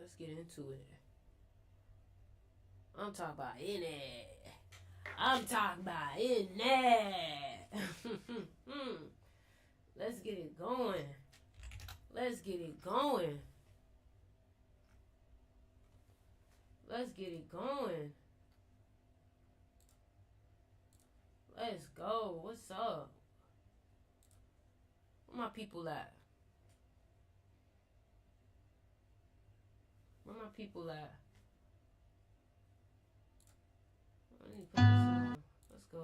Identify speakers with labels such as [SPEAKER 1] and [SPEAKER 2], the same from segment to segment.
[SPEAKER 1] Let's get into it. I'm talking about in it. I'm talking about in there. Let's get it going. Let's get it going. Let's get it going. Let's go. What's up? Where my people at? Where my people at? I need to put this on. Let's go.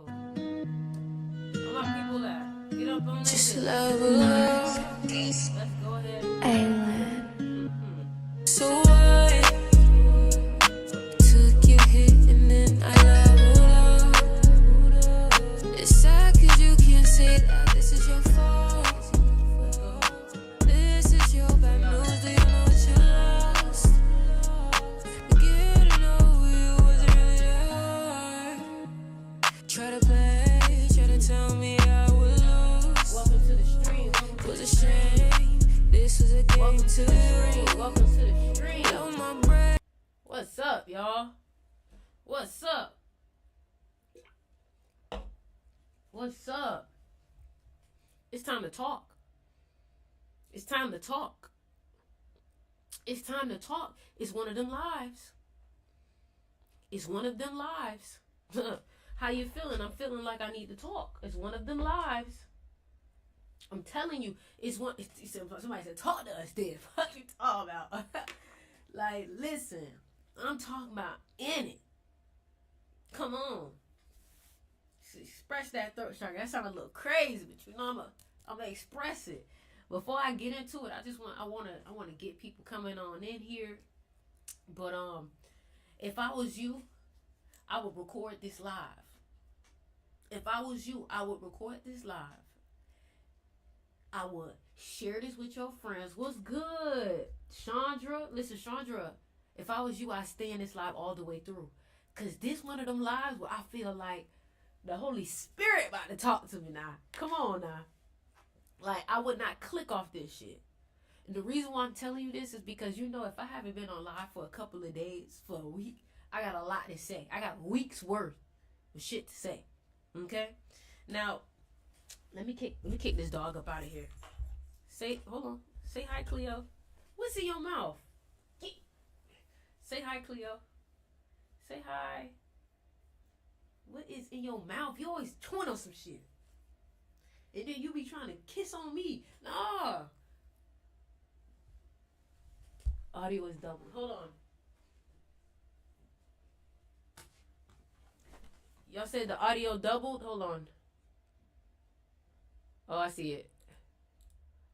[SPEAKER 1] Where my people at? Get up on this. Just level up. Let's go ahead. Aylan. So what? Took your hit and then I leveled up. It's sad cause you can't say that this is your fault. This is your bad news, do you know what you lost? Getting over you wasn't really hard. Try to play, try to tell me I would lose. Welcome to the stream. It was a shame. This was a game. Welcome to the stream. Welcome to the stream. What's up, y'all? What's up? What's up? It's time to talk. It's time to talk. It's time to talk. It's one of them lives. It's one of them lives. How you feeling? I'm feeling like I need to talk. It's one of them lives. I'm telling you, it's one. Somebody said, talk to us, then. What you talking about? Like, listen, I'm talking about in it. Come on. Express that throat chakra. That sounds a little crazy, but you know I'm gonna express it. Before I get into it, I wanna get people coming on in here. But if I was you, I would record this live. If I was you, I would record this live. I would share this with your friends. What's good? Chandra? Listen, Chandra, if I was you, I'd stay in this live all the way through. Because this one of them lives where I feel like the Holy Spirit about to talk to me now. Come on now. Like, I would not click off this shit. And the reason why I'm telling you this is because, you know, if I haven't been on live for a couple of days, for a week, I got a lot to say. I got weeks worth of shit to say. Okay? Now, let me kick this dog up out of here. Hold on. Say hi, Cleo. What's in your mouth? Say hi, Cleo. Say hi. What is in your mouth? You always chewing on some shit. And then you be trying to kiss on me. Nah. Audio is double. Hold on. Y'all said the audio doubled? Hold on. Oh, I see it.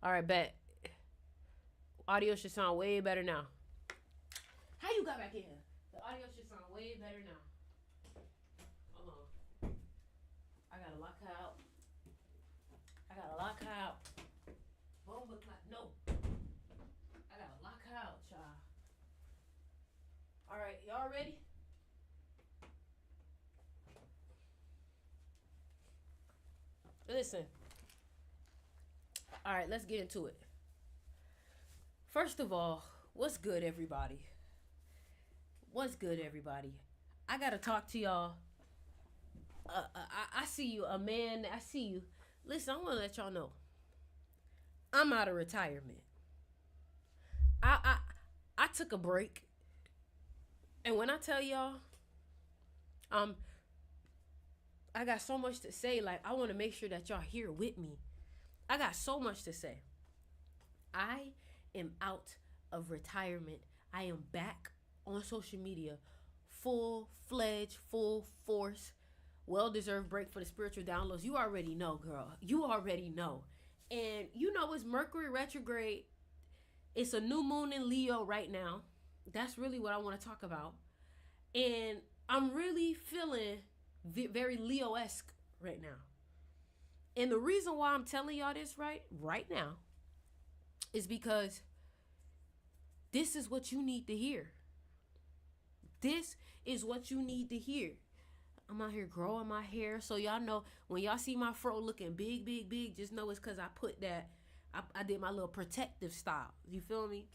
[SPEAKER 1] All right, bet. Audio should sound way better now. How you got back in here? The audio should sound way better now. Hold on. I gotta lock her out. Boom, but no. I gotta lock her out, y'all. All right, y'all ready? Listen. All right, let's get into it. First of all, what's good, everybody? What's good, everybody? I gotta talk to y'all. I see you, a man. I see you. Listen, I want to let y'all know. I'm out of retirement. I took a break, and when I tell y'all, I got so much to say. Like, I want to make sure that y'all here with me. I got so much to say. I am out of retirement. I am back on social media, full-fledged, full force. Well-deserved break for the spiritual downloads. You already know, girl. You already know. And you know it's Mercury retrograde. It's a new moon in Leo right now. That's really what I want to talk about. And I'm really feeling very Leo-esque right now. And the reason why I'm telling y'all this right now is because this is what you need to hear. This is what you need to hear. I'm out here growing my hair. So y'all know when y'all see my fro looking big, just know it's because I put that, I did my little protective style. You feel me?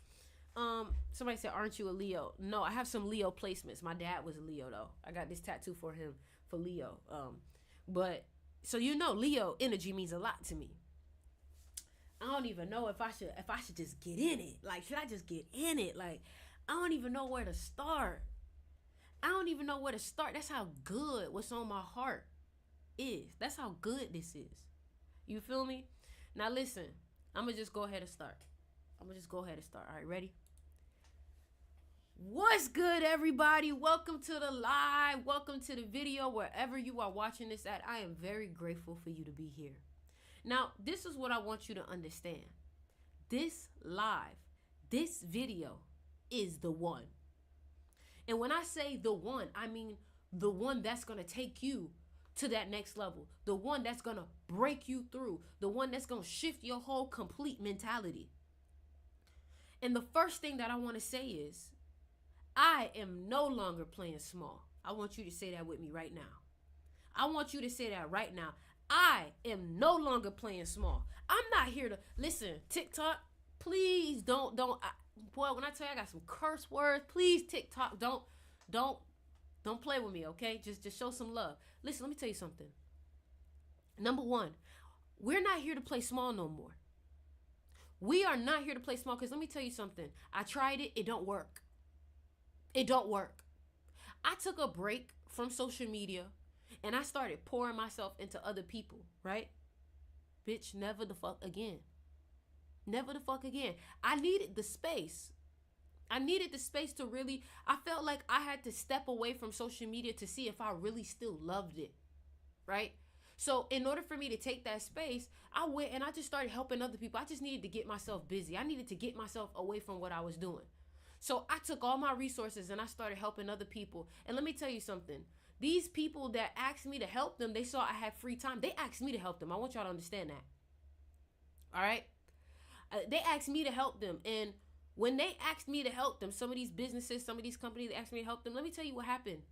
[SPEAKER 1] Somebody said, "Aren't you a Leo?" No, I have some Leo placements. My dad was a Leo though. I got this tattoo for him for Leo. But so Leo energy means a lot to me. I don't even know if I should just get in it. Like, should I just get in it? Like, I don't even know where to start. I don't even know where to start. That's how good what's on my heart is. That's how good this is. You feel me? Now listen, I'm gonna just go ahead and start. All right, ready? What's good, everybody? Welcome to the live. Welcome to the video, wherever you are watching this at. I am very grateful for you to be here. Now, this is what I want you to understand. This live, this video is the one. And when I say the one, I mean the one that's going to take you to that next level. The one that's going to break you through. The one that's going to shift your whole complete mentality. And the first thing that I want to say is, I am no longer playing small. I want you to say that with me right now. I want you to say that right now. I am no longer playing small. I'm not here to listen. TikTok, please don't. Boy, when I tell you I got some curse words, please TikTok, don't play with me, okay? Just show some love. Listen, let me tell you something. Number one, we're not here to play small no more. We are not here to play small because let me tell you something. I tried it. It don't work. It don't work. I took a break from social media and I started pouring myself into other people, right? Bitch, never the fuck again. Never the fuck again. I needed the space. To really, I felt like I had to step away from social media to see if I really still loved it, right? So in order for me to take that space, I went and I just started helping other people. I just needed to get myself busy. I needed to get myself away from what I was doing. So I took all my resources and I started helping other people. And let me tell you something. These people that asked me to help them, they saw I had free time. They asked me to help them. I want y'all to understand that. All right? They asked me to help them. And when they asked me to help them, some of these businesses, some of these companies, they asked me to help them. Let me tell you what happened.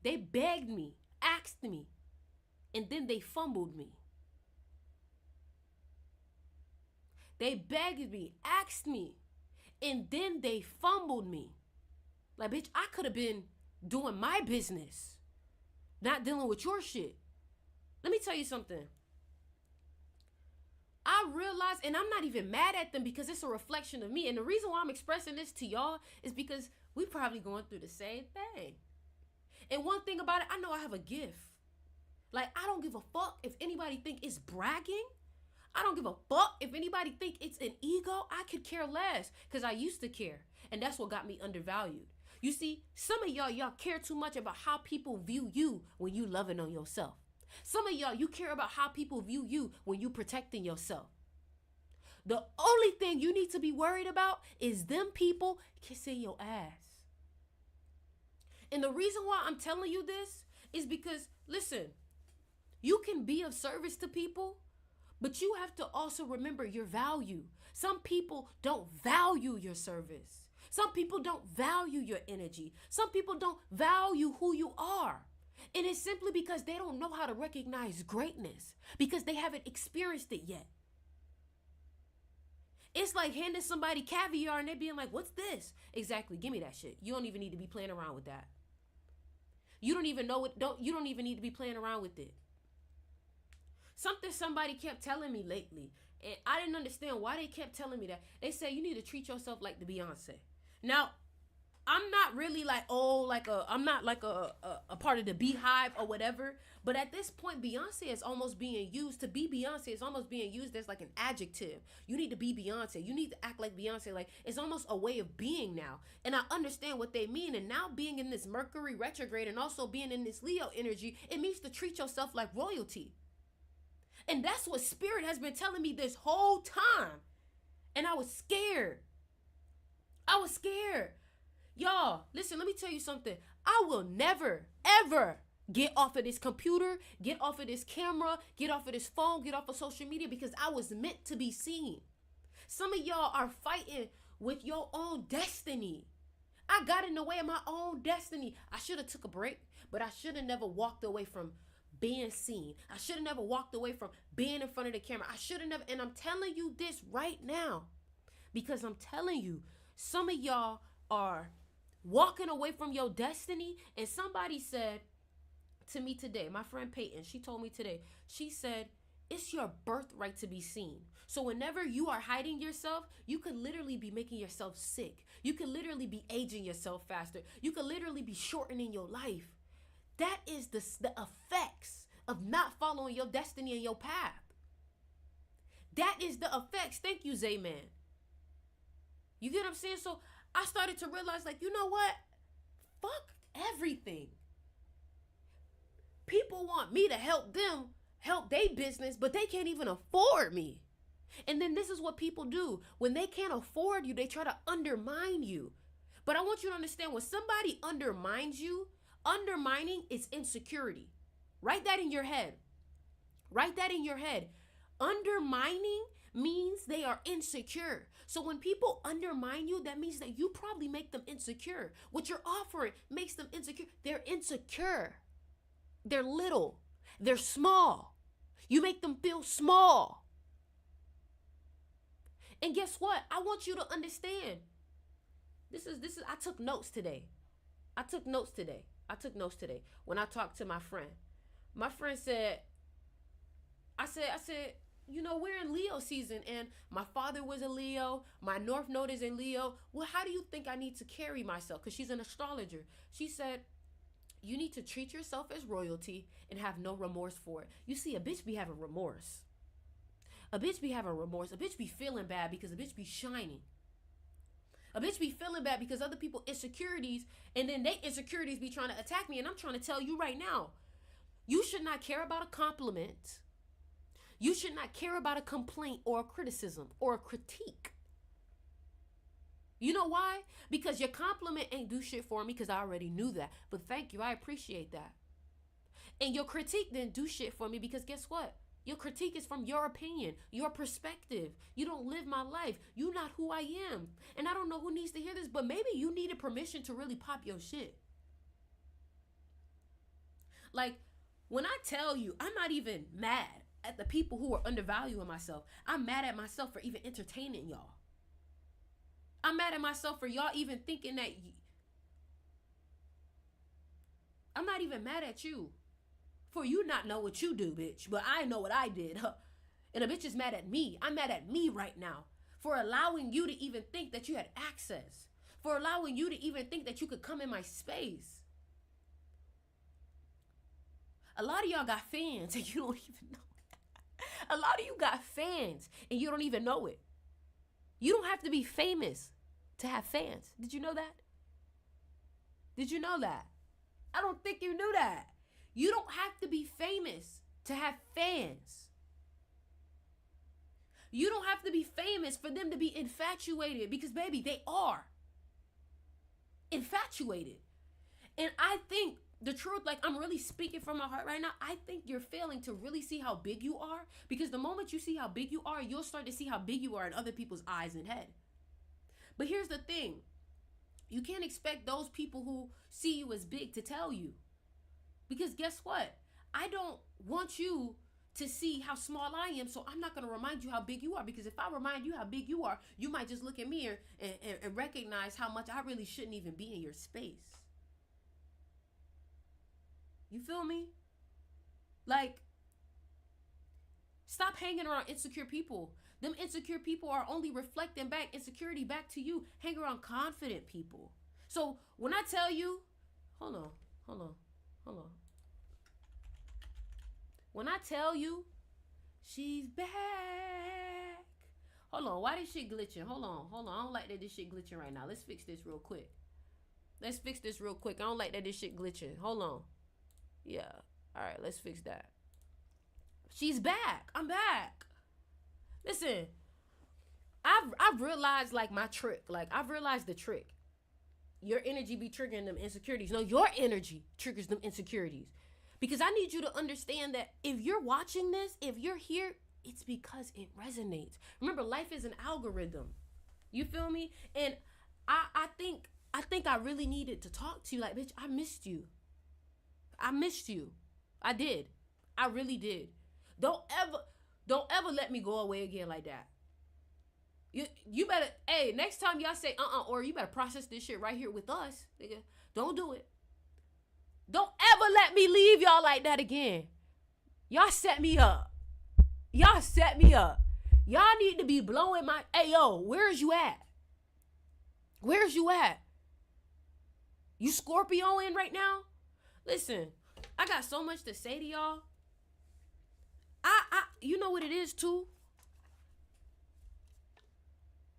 [SPEAKER 1] They begged me, asked me, and then they fumbled me. They begged me, asked me, and then they fumbled me. Like, bitch, I could have been doing my business, not dealing with your shit. Let me tell you something. I realized, and I'm not even mad at them because it's a reflection of me. And the reason why I'm expressing this to y'all is because we probably going through the same thing. And one thing about it, I know I have a gift. Like, I don't give a fuck if anybody think it's bragging. I don't give a fuck if anybody think it's an ego. I could care less because I used to care. And that's what got me undervalued. You see, some of y'all care too much about how people view you when you loving on yourself. Some of y'all, you care about how people view you when you protecting yourself. The only thing you need to be worried about is them people kissing your ass. And the reason why I'm telling you this is because, listen, you can be of service to people, but you have to also remember your value. Some people don't value your service. Some people don't value your energy. Some people don't value who you are. And it's simply because they don't know how to recognize greatness because they haven't experienced it yet. It's like handing somebody caviar and they being like, what's this? Exactly. Give me that shit. You don't even need to be playing around with that. You don't even know it. You don't even need to be playing around with it. Something somebody kept telling me lately, and I didn't understand why they kept telling me that. They say you need to treat yourself like the Beyonce. Now, I'm not really like, I'm not like a part of the beehive or whatever. But at this point, Beyonce is almost being used to be Beyonce. It's almost being used as like an adjective. You need to be Beyonce. You need to act like Beyonce. Like, it's almost a way of being now. And I understand what they mean. And now being in this Mercury retrograde and also being in this Leo energy, it means to treat yourself like royalty. And that's what Spirit has been telling me this whole time. And I was scared. Y'all, listen, let me tell you something. I will never, ever get off of this computer, get off of this camera, get off of this phone, get off of social media because I was meant to be seen. Some of y'all are fighting with your own destiny. I got in the way of my own destiny. I should have took a break, but I should have never walked away from being seen. I should have never walked away from being in front of the camera. I should have never, and I'm telling you this right now because I'm telling you, Some of y'all are walking away from your destiny. And somebody said to me today, my friend Peyton, she told me today, she said, it's your birthright to be seen. So whenever you are hiding yourself, you could literally be making yourself sick. You could literally be aging yourself faster. You could literally be shortening your life. That is the effects of not following your destiny and your path. That is the effects. Thank you, Zayman. You get what I'm saying? So I started to realize, like, you know what? Fuck everything. People want me to help them help their business, but they can't even afford me. And then this is what people do. When they can't afford you, they try to undermine you. But I want you to understand, when somebody undermines you, undermining is insecurity. Write that in your head. Write that in your head. Undermining means they are insecure. So when people undermine you, that means that you probably make them insecure. What you're offering makes them insecure. They're insecure. They're little. They're small. You make them feel small. And guess what? I want you to understand. This is I took notes today. I took notes today when I talked to my friend. My friend said, I said, you know, we're in Leo season and my father was a Leo. My North Node is in Leo. Well, how do you think I need to carry myself? Because she's an astrologer. She said, you need to treat yourself as royalty and have no remorse for it. You see, a bitch be having remorse. A bitch be having remorse. A bitch be feeling bad because a bitch be shining. A bitch be feeling bad because other people insecurities, and then they insecurities be trying to attack me. And I'm trying to tell you right now, you should not care about a compliment. You should not care about a complaint or a criticism or a critique. You know why? Because your compliment ain't do shit for me, because I already knew that. But thank you, I appreciate that. And your critique didn't do shit for me, because guess what? Your critique is from your opinion, your perspective. You don't live my life. You're not who I am. And I don't know who needs to hear this, but maybe you needed permission to really pop your shit. Like, when I tell you, I'm not even mad at the people who are undervaluing myself. I'm mad at myself for even entertaining y'all. I'm mad at myself for y'all even thinking that. I'm not even mad at you for you not know what you do, bitch. But I know what I did. And a bitch is mad at me. I'm mad at me right now for allowing you to even think that you had access. For allowing you to even think that you could come in my space. A lot of y'all got fans and you don't even know it. A lot of you got fans and you don't even know it. You don't have to be famous to have fans. Did you know that? Did you know that? I don't think you knew that. You don't have to be famous to have fans. You don't have to be famous for them to be infatuated, because baby, they are infatuated. And I think the truth, like, I'm really speaking from my heart right now, I think you're failing to really see how big you are, because the moment you see how big you are, you'll start to see how big you are in other people's eyes and head. But here's the thing. You can't expect those people who see you as big to tell you. Because guess what? I don't want you to see how small I am, so I'm not going to remind you how big you are. Because if I remind you how big you are, you might just look at me and recognize how much I really shouldn't even be in your space. You feel me? Like, stop hanging around insecure people. Them insecure people are only reflecting back insecurity back to you. Hang around confident people. So when I tell you, hold on. When I tell you, she's back. Hold on, why this shit glitching? Hold on. I don't like that this shit glitching right now. Let's fix this real quick. I don't like that this shit glitching. Hold on. Yeah. All right, let's fix that. She's back. I'm back. Listen, I've realized, like, my trick. Like, I've realized the trick. Your energy be triggering them insecurities. No, your energy triggers them insecurities. Because I need you to understand that if you're watching this, if you're here, it's because it resonates. Remember, life is an algorithm. You feel me? And I think I really needed to talk to you. Like, bitch, I missed you. I did. I really did. Don't ever let me go away again like that. You better, hey, next time y'all say or you better process this shit right here with us, nigga. Don't do it. Don't ever let me leave y'all like that again. Y'all set me up. Y'all set me up. Y'all need to be blowing my, hey, yo, where's you at? Where's you at? You Scorpioing right now? Listen, I got so much to say to y'all. You know what it is too?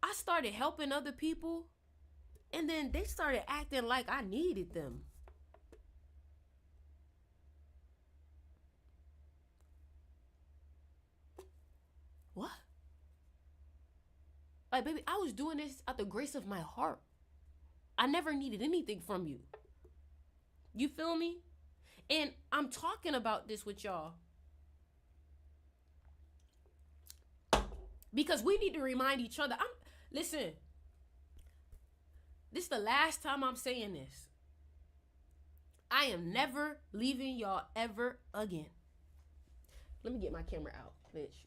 [SPEAKER 1] I started helping other people, and then they started acting like I needed them. What? Like, baby, I was doing this out the grace of my heart. I never needed anything from you. You feel me? And I'm talking about this with y'all because we need to remind each other. Listen, this is the last time I'm saying this. I am never leaving y'all ever again. Let me get my camera out, bitch.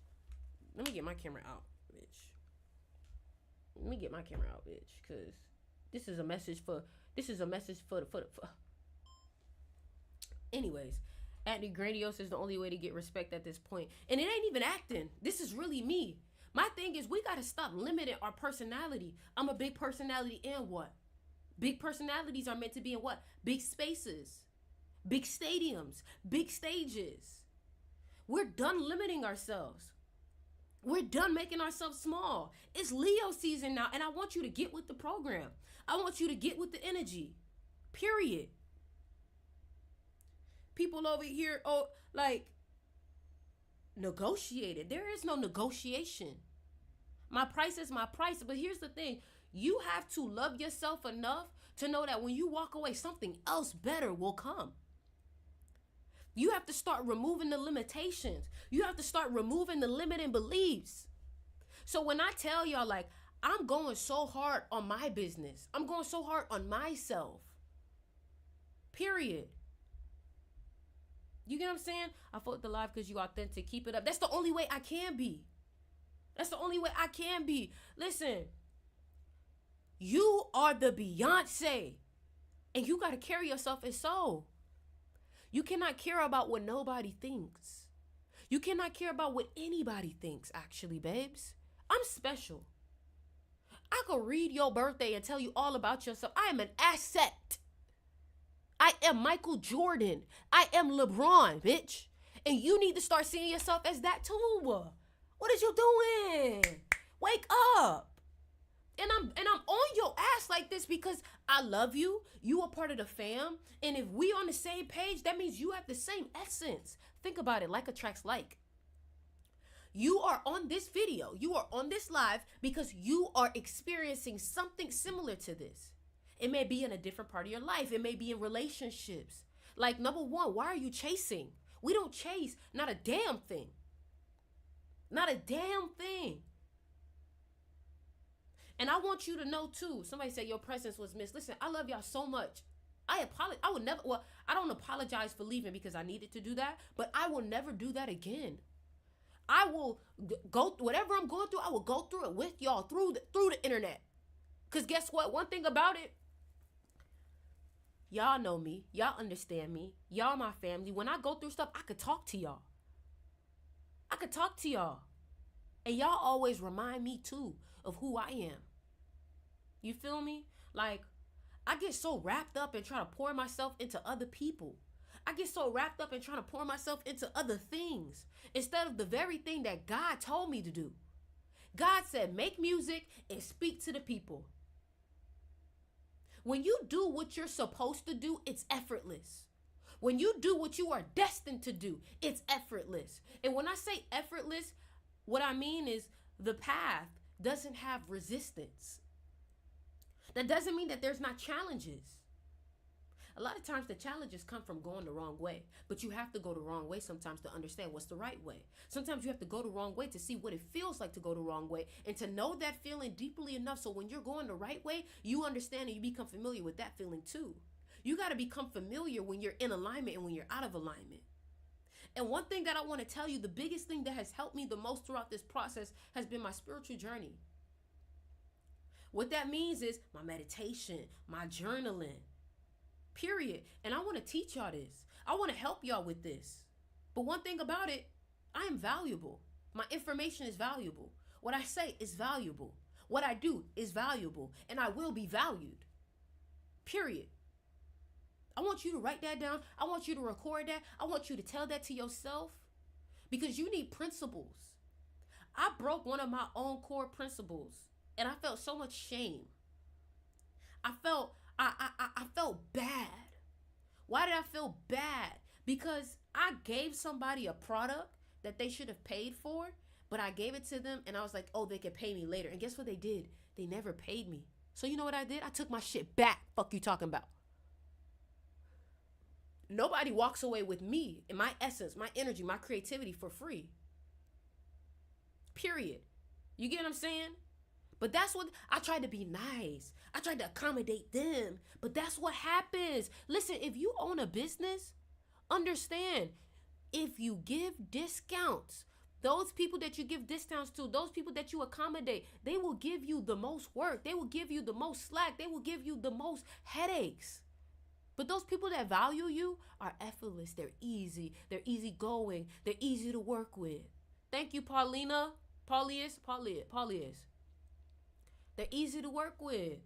[SPEAKER 1] Let me get my camera out, bitch. Because this is a message for Anyways, acting grandiose is the only way to get respect at this point. And it ain't even acting. This is really me. My thing is, we got to stop limiting our personality. I'm a big personality in what? Big personalities are meant to be in what? Big spaces, big stadiums, big stages. We're done limiting ourselves. We're done making ourselves small. It's Leo season now, and I want you to get with the program. I want you to get with the energy. Period. People over here, negotiated. There is no negotiation. My price is my price. But here's the thing. You have to love yourself enough to know that when you walk away, something else better will come. You have to start removing the limitations. You have to start removing the limiting beliefs. So when I tell y'all, like, I'm going so hard on my business, I'm going so hard on myself. Period. You get what I'm saying? I fought the live because you authentic. Keep it up. That's the only way I can be. That's the only way I can be. Listen, you are the Beyonce, and you got to carry yourself as so. You cannot care about what nobody thinks. You cannot care about what anybody thinks, actually, babes. I'm special. I could read your birthday and tell you all about yourself. I am an asset. I am Michael Jordan. I am LeBron, bitch. And you need to start seeing yourself as that too. What is you doing? Wake up. And I'm on your ass like this because I love you. You are part of the fam. And if we on the same page, that means you have the same essence. Think about it, like attracts like. You are on this video. You are on this live because you are experiencing something similar to this. It may be in a different part of your life. It may be in relationships. Like, number one, why are you chasing? We don't chase. Not a damn thing. Not a damn thing. And I want you to know too, somebody said your presence was missed. Listen, I love y'all so much. I don't apologize for leaving because I needed to do that, but I will never do that again. I will go, whatever I'm going through, I will go through it with y'all through the internet. Because guess what? One thing about it, y'all know me. Y'all understand me. Y'all my family. When I go through stuff, I could talk to y'all. And y'all always remind me too of who I am. You feel me? Like, I get so wrapped up in trying to pour myself into other people. I get so wrapped up in trying to pour myself into other things instead of the very thing that God told me to do. God said, make music and speak to the people. When you do what you're supposed to do, it's effortless. When you do what you are destined to do, it's effortless. And when I say effortless, what I mean is the path doesn't have resistance. That doesn't mean that there's not challenges. A lot of times the challenges come from going the wrong way, but you have to go the wrong way sometimes to understand what's the right way. Sometimes you have to go the wrong way to see what it feels like to go the wrong way and to know that feeling deeply enough so when you're going the right way, you understand and you become familiar with that feeling too. You got to become familiar when you're in alignment and when you're out of alignment. And one thing that I want to tell you, the biggest thing that has helped me the most throughout this process has been my spiritual journey. What that means is my meditation, my journaling, period. And I want to teach y'all this. I want to help y'all with this. But one thing about it, I am valuable. My information is valuable. What I say is valuable. What I do is valuable. And I will be valued. Period. I want you to write that down. I want you to record that. I want you to tell that to yourself. Because you need principles. I broke one of my own core principles. And I felt so much shame. I felt bad. Why did I feel bad? Because I gave somebody a product that they should have paid for, but I gave it to them and I was like, oh, they could pay me later. And guess what they did? They never paid me. So you know what I did? I took my shit back. Fuck you talking about. Nobody walks away with me and my essence, my energy, my creativity for free. Period. You get what I'm saying? But that's what, I tried to be nice. I tried to accommodate them. But that's what happens. Listen, if you own a business, understand, if you give discounts, those people that you give discounts to, those people that you accommodate, they will give you the most work. They will give you the most slack. They will give you the most headaches. But those people that value you are effortless. They're easy. They're easygoing. They're easy to work with. Thank you, Paulina. Paulius. They're easy to work with.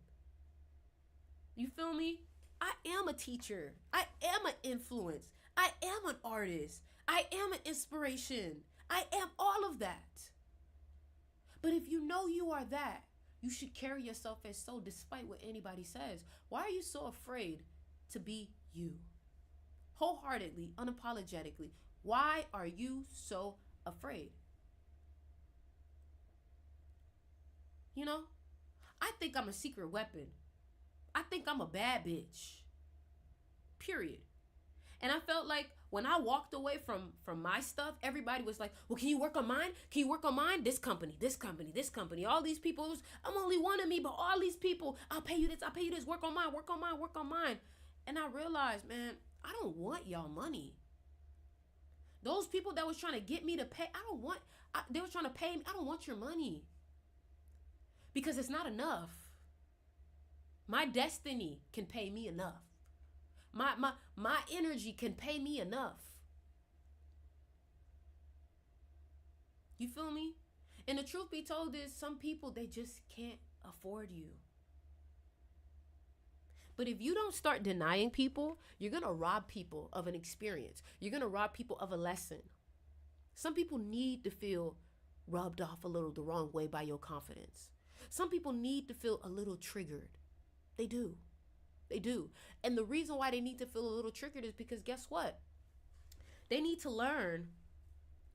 [SPEAKER 1] You feel me? I am a teacher. I am an influence. I am an artist. I am an inspiration. I am all of that. But if you know you are that, you should carry yourself as so despite what anybody says. Why are you so afraid to be you? Wholeheartedly, unapologetically. Why are you so afraid? You know? I think I'm a secret weapon. I think I'm a bad bitch. Period. And I felt like when I walked away from my stuff, everybody was like, well, can you work on mine? Can you work on mine? This company. All these people, I'm only one of me, but all these people, I'll pay you this, work on mine. And I realized, man, I don't want y'all money. Those people that was trying to get me to pay, they were trying to pay me, I don't want your money. Because it's not enough. My destiny can pay me enough. My energy can pay me enough. You feel me? And the truth be told is some people, they just can't afford you. But if you don't start denying people, you're going to rob people of an experience. You're going to rob people of a lesson. Some people need to feel rubbed off a little the wrong way by your confidence. Some people need to feel a little triggered. They do. They do. And the reason why they need to feel a little triggered is because guess what? They need to learn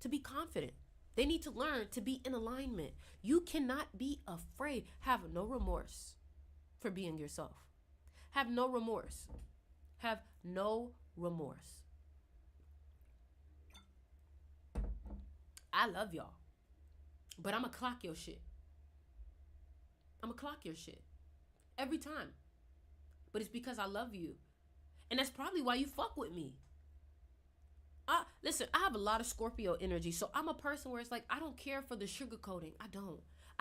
[SPEAKER 1] to be confident. They need to learn to be in alignment. You cannot be afraid. Have no remorse for being yourself. Have no remorse. Have no remorse. I love y'all. But I'm going to clock your shit. I'm going to clock your shit. Every time. But it's because I love you. And that's probably why you fuck with me. Listen, I have a lot of Scorpio energy. So I'm a person where it's like, I don't care for the sugarcoating. I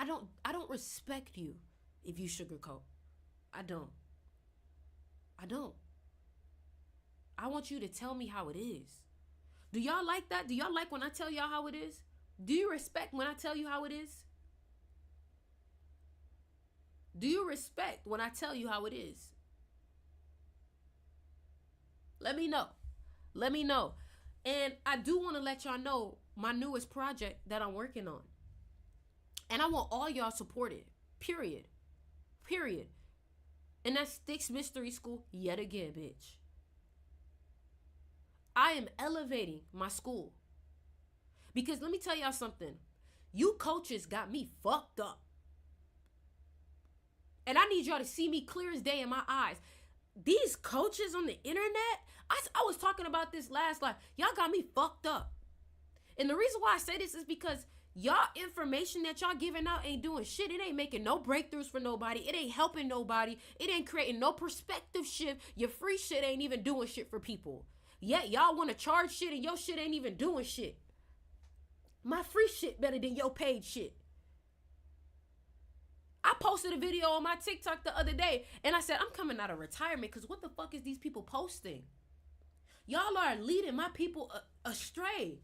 [SPEAKER 1] don't respect you if you sugarcoat. I don't. I want you to tell me how it is. Do y'all like that? Do y'all like when I tell y'all how it is? Do you respect when I tell you how it is? Do you respect when I tell you how it is? Let me know. Let me know. And I do want to let y'all know my newest project that I'm working on. And I want all y'all supported. Period. And that's Sticks Mystery School yet again, bitch. I am elevating my school. Because let me tell y'all something. You coaches got me fucked up. And I need y'all to see me clear as day in my eyes. These coaches on the internet, I was talking about this last live. Y'all got me fucked up. And the reason why I say this is because y'all information that y'all giving out ain't doing shit. It ain't making no breakthroughs for nobody. It ain't helping nobody. It ain't creating no perspective shift. Your free shit ain't even doing shit for people. Yet y'all want to charge shit and your shit ain't even doing shit. My free shit better than your paid shit. I posted a video on my TikTok the other day and I said, I'm coming out of retirement because what the fuck is these people posting? Y'all are leading my people astray.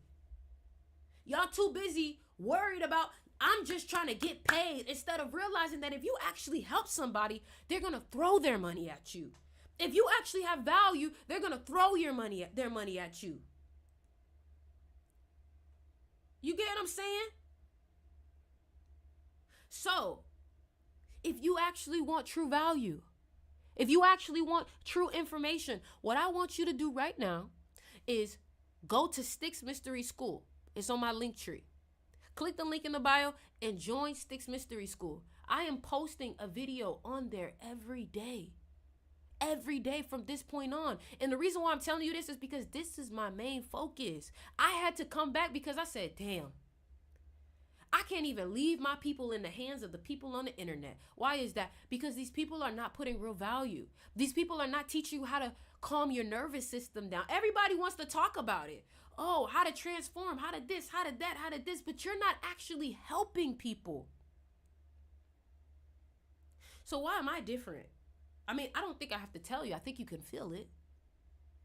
[SPEAKER 1] Y'all too busy worried about, I'm just trying to get paid, instead of realizing that if you actually help somebody, they're going to throw their money at you. If you actually have value, they're going to throw their money at you. You get what I'm saying? So, if you actually want true value, if you actually want true information, what I want you to do right now is go to Sticks Mystery School. It's on my link tree. Click the link in the bio and join Sticks Mystery School. I am posting a video on there every day. Every day from this point on. And the reason why I'm telling you this is because this is my main focus. I had to come back because I said, damn, I can't even leave my people in the hands of the people on the internet. Why is that? Because these people are not putting real value. These people are not teaching you how to calm your nervous system down. Everybody wants to talk about it. Oh, how to transform, how to this, how to that, how to this, but you're not actually helping people. So why am I different? I mean, I don't think I have to tell you. I think you can feel it.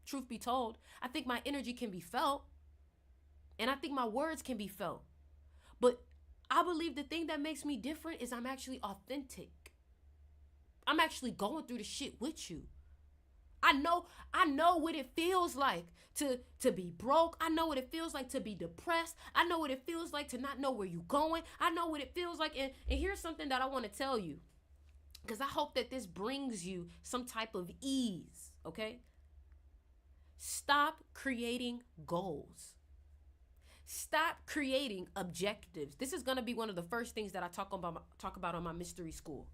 [SPEAKER 1] Truth be told, I think my energy can be felt. And I think my words can be felt. But I believe the thing that makes me different is I'm actually authentic. I'm actually going through the shit with you. I know what it feels like to be broke. I know what it feels like to be depressed. I know what it feels like to not know where you're going. I know what it feels like. And here's something that I want to tell you, because I hope that this brings you some type of ease, okay? Stop creating goals. Stop creating objectives. This is going to be one of the first things that I talk about on my mystery school.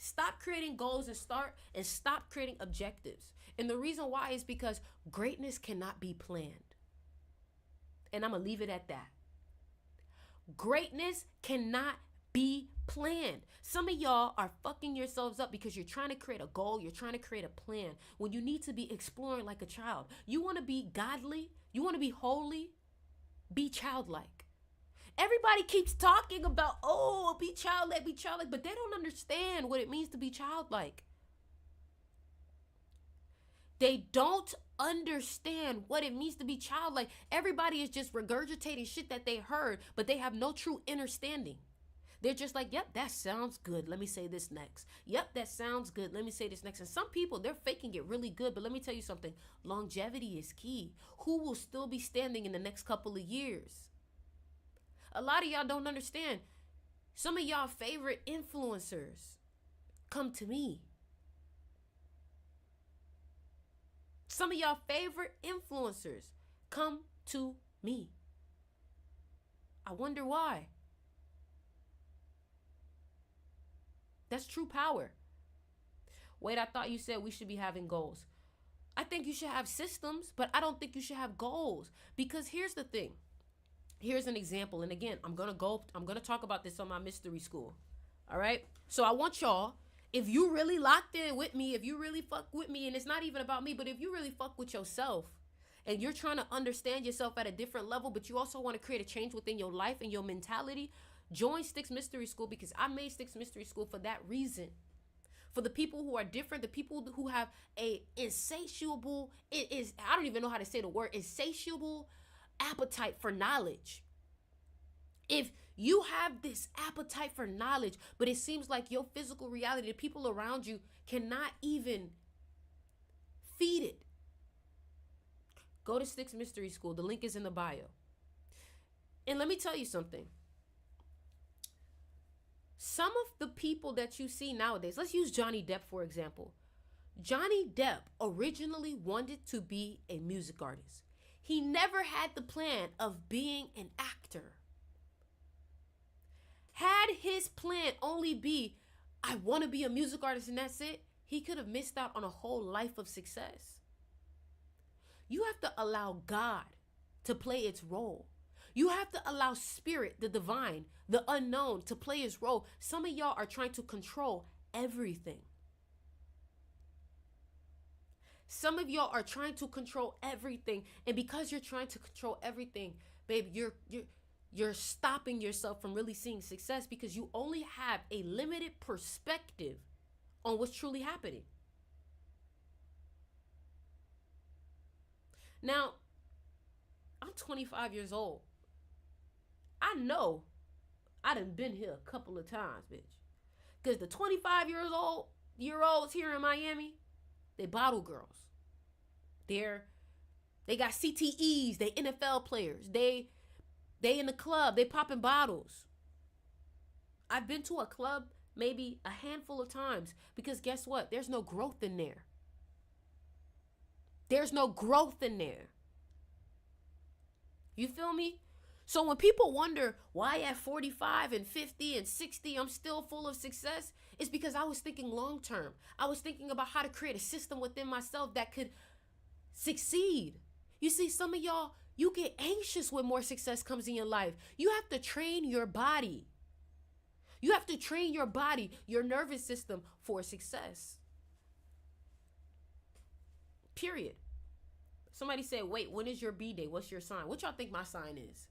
[SPEAKER 1] Stop creating goals and stop creating objectives. And the reason why is because greatness cannot be planned. And I'm going to leave it at that. Greatness cannot be planned. Some of y'all are fucking yourselves up because you're trying to create a goal. You're trying to create a plan when you need to be exploring like a child. You want to be godly. You want to be holy. Be childlike. Everybody keeps talking about, oh, be childlike, but they don't understand what it means to be childlike. They don't understand what it means to be childlike. Everybody is just regurgitating shit that they heard, but they have no true understanding. They're just like, yep, that sounds good. Let me say this next. Yep, that sounds good. Let me say this next. And some people, they're faking it really good. But let me tell you something. Longevity is key. Who will still be standing in the next couple of years? A lot of y'all don't understand. Some of y'all favorite influencers come to me. Some of y'all favorite influencers come to me. I wonder why. That's true power. Wait, I thought you said we should be having goals. I think you should have systems, but I don't think you should have goals. Because here's the thing. Here's an example. And again, I'm going to talk about this on my mystery school. All right. So I want y'all, if you really locked in with me, if you really fuck with me, and it's not even about me, but if you really fuck with yourself and you're trying to understand yourself at a different level, but you also want to create a change within your life and your mentality, join Sticks Mystery School, because I made Sticks Mystery School for that reason. For the people who are different, the people who have a insatiable, I don't even know how to say the word, insatiable appetite for knowledge. If you have this appetite for knowledge, but it seems like your physical reality, the people around you cannot even feed it, go to Sticks Mystery School. The link is in the bio. And let me tell you something. Some of the people that you see nowadays, let's use Johnny Depp, for example. Johnny Depp originally wanted to be a music artist. He never had the plan of being an actor. Had his plan only be, I want to be a music artist and that's it, he could have missed out on a whole life of success. You have to allow God to play its role. You have to allow spirit, the divine, the unknown to play its role. Some of y'all are trying to control everything. Some of y'all are trying to control everything. And because you're trying to control everything, babe, you're stopping yourself from really seeing success because you only have a limited perspective on what's truly happening. Now, I'm 25 years old. I know I done been here a couple of times, bitch. Because the 25-year-olds here in Miami, they bottle girls. They got CTEs, they NFL players. They in the club, they popping bottles. I've been to a club maybe a handful of times because guess what? There's no growth in there. There's no growth in there. You feel me? So when people wonder why at 45 and 50 and 60 I'm still full of success, it's because I was thinking long term. I was thinking about how to create a system within myself that could succeed. You see, some of y'all, you get anxious when more success comes in your life. You have to train your body. You have to train your body, your nervous system for success. Period. Somebody said, wait, when is your B-day? What's your sign? What y'all think my sign is?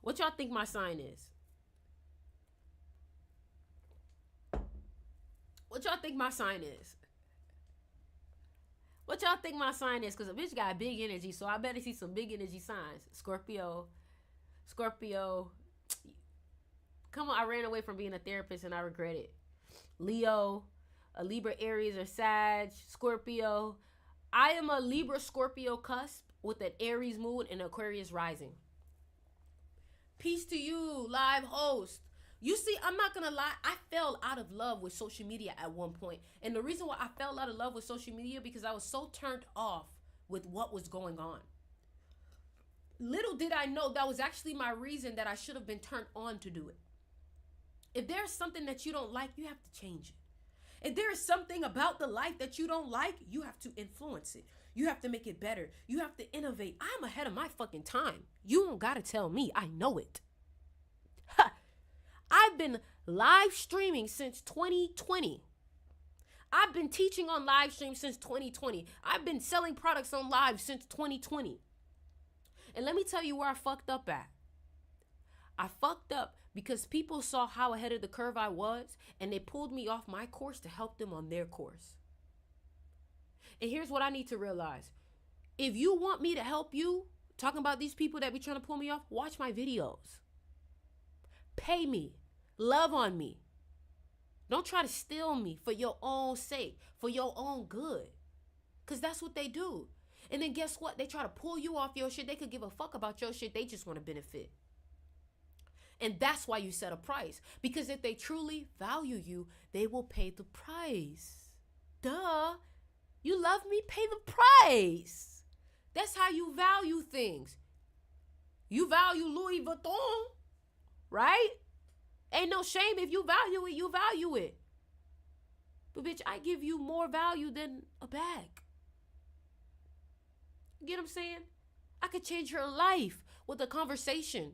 [SPEAKER 1] What y'all think my sign is? What y'all think my sign is? What y'all think my sign is? Because a bitch got big energy, so I better see some big energy signs. Scorpio. Come on, I ran away from being a therapist and I regret it. Leo, a Libra, Aries, or Sag, Scorpio. I am a Libra Scorpio cusp with an Aries moon and Aquarius rising. Peace to you, live host. You see, I'm not going to lie. I fell out of love with social media at one point. And the reason why I fell out of love with social media because I was so turned off with what was going on. Little did I know that was actually my reason that I should have been turned on to do it. If there's something that you don't like, you have to change it. If there is something about the life that you don't like, you have to influence it. You have to make it better. You have to innovate. I'm ahead of my fucking time. You don't gotta tell me. I know it. I've been live streaming since 2020. I've been teaching on live stream since 2020. I've been selling products on live since 2020. And let me tell you where I fucked up at. I fucked up because people saw how ahead of the curve I was and they pulled me off my course to help them on their course. And here's what I need to realize. If you want me to help you, talking about these people that be trying to pull me off, watch my videos. Pay me. Love on me. Don't try to steal me for your own sake, for your own good. Because that's what they do. And then guess what? They try to pull you off your shit. They could give a fuck about your shit. They just want to benefit. And that's why you set a price. Because if they truly value you, they will pay the price. Duh. You love me? Pay the price. That's how you value things. You value Louis Vuitton, right? Ain't no shame if you value it, you value it. But bitch, I give you more value than a bag. You get what I'm saying? I could change your life with a conversation.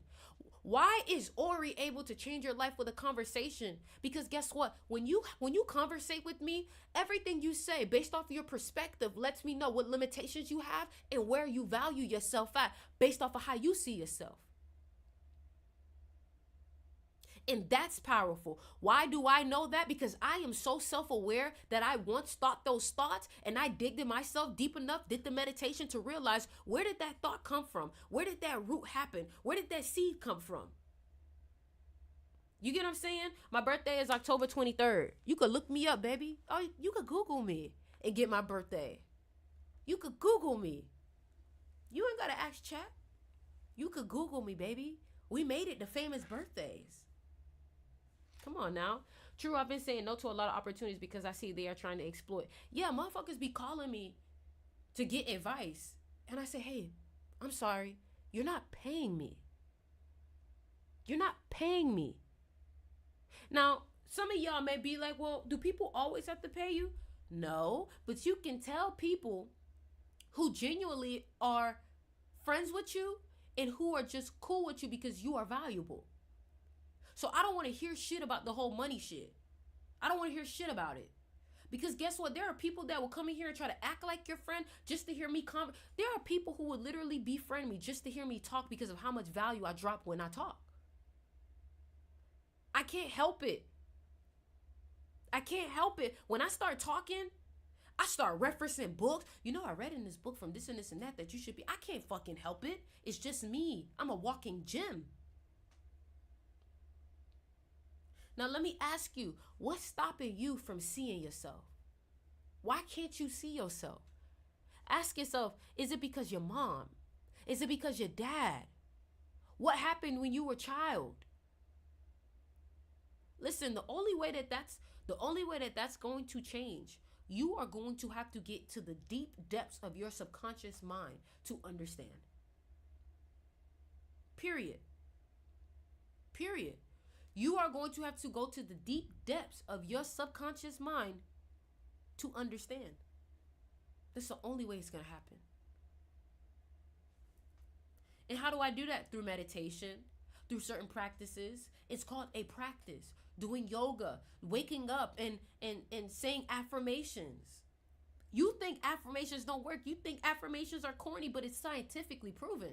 [SPEAKER 1] Why is Ori able to change your life with a conversation? Because guess what? When you conversate with me, everything you say based off of your perspective lets me know what limitations you have and where you value yourself at based off of how you see yourself. And that's powerful. Why do I know that? Because I am so self-aware that I once thought those thoughts and I digged in myself deep enough, did the meditation to realize, where did that thought come from? Where did that root happen? Where did that seed come from? You get what I'm saying? My birthday is October 23rd. You could look me up, baby. Oh, you could Google me and get my birthday. You could Google me. You ain't got to ask chat. You could Google me, baby. We made it to famous birthdays. Come on now. True, I've been saying no to a lot of opportunities because I see they are trying to exploit. Yeah, motherfuckers be calling me to get advice. And I say, hey, I'm sorry. You're not paying me. You're not paying me. Now, some of y'all may be like, well, do people always have to pay you? No, but you can tell people who genuinely are friends with you and who are just cool with you because you are valuable. So I don't want to hear shit about the whole money shit. I don't want to hear shit about it. Because guess what? There are people that will come in here and try to act like your friend just to hear me there are people who would literally befriend me just to hear me talk because of how much value I drop when I talk. I can't help it. I can't help it. When I start talking, I start referencing books. You know, I read in this book from this and this and that you should be. I can't fucking help it. It's just me. I'm a walking gym. Now, let me ask you, what's stopping you from seeing yourself? Why can't you see yourself? Ask yourself, is it because your mom? Is it because your dad? What happened when you were a child? Listen, the only way that that's going to change, you are going to have to get to the deep depths of your subconscious mind to understand. Period. Period. You are going to have to go to the deep depths of your subconscious mind to understand. That's the only way it's going to happen. And how do I do that? Through meditation, through certain practices. It's called a practice. Doing yoga, waking up and saying affirmations. You think affirmations don't work. You think affirmations are corny, but it's scientifically proven.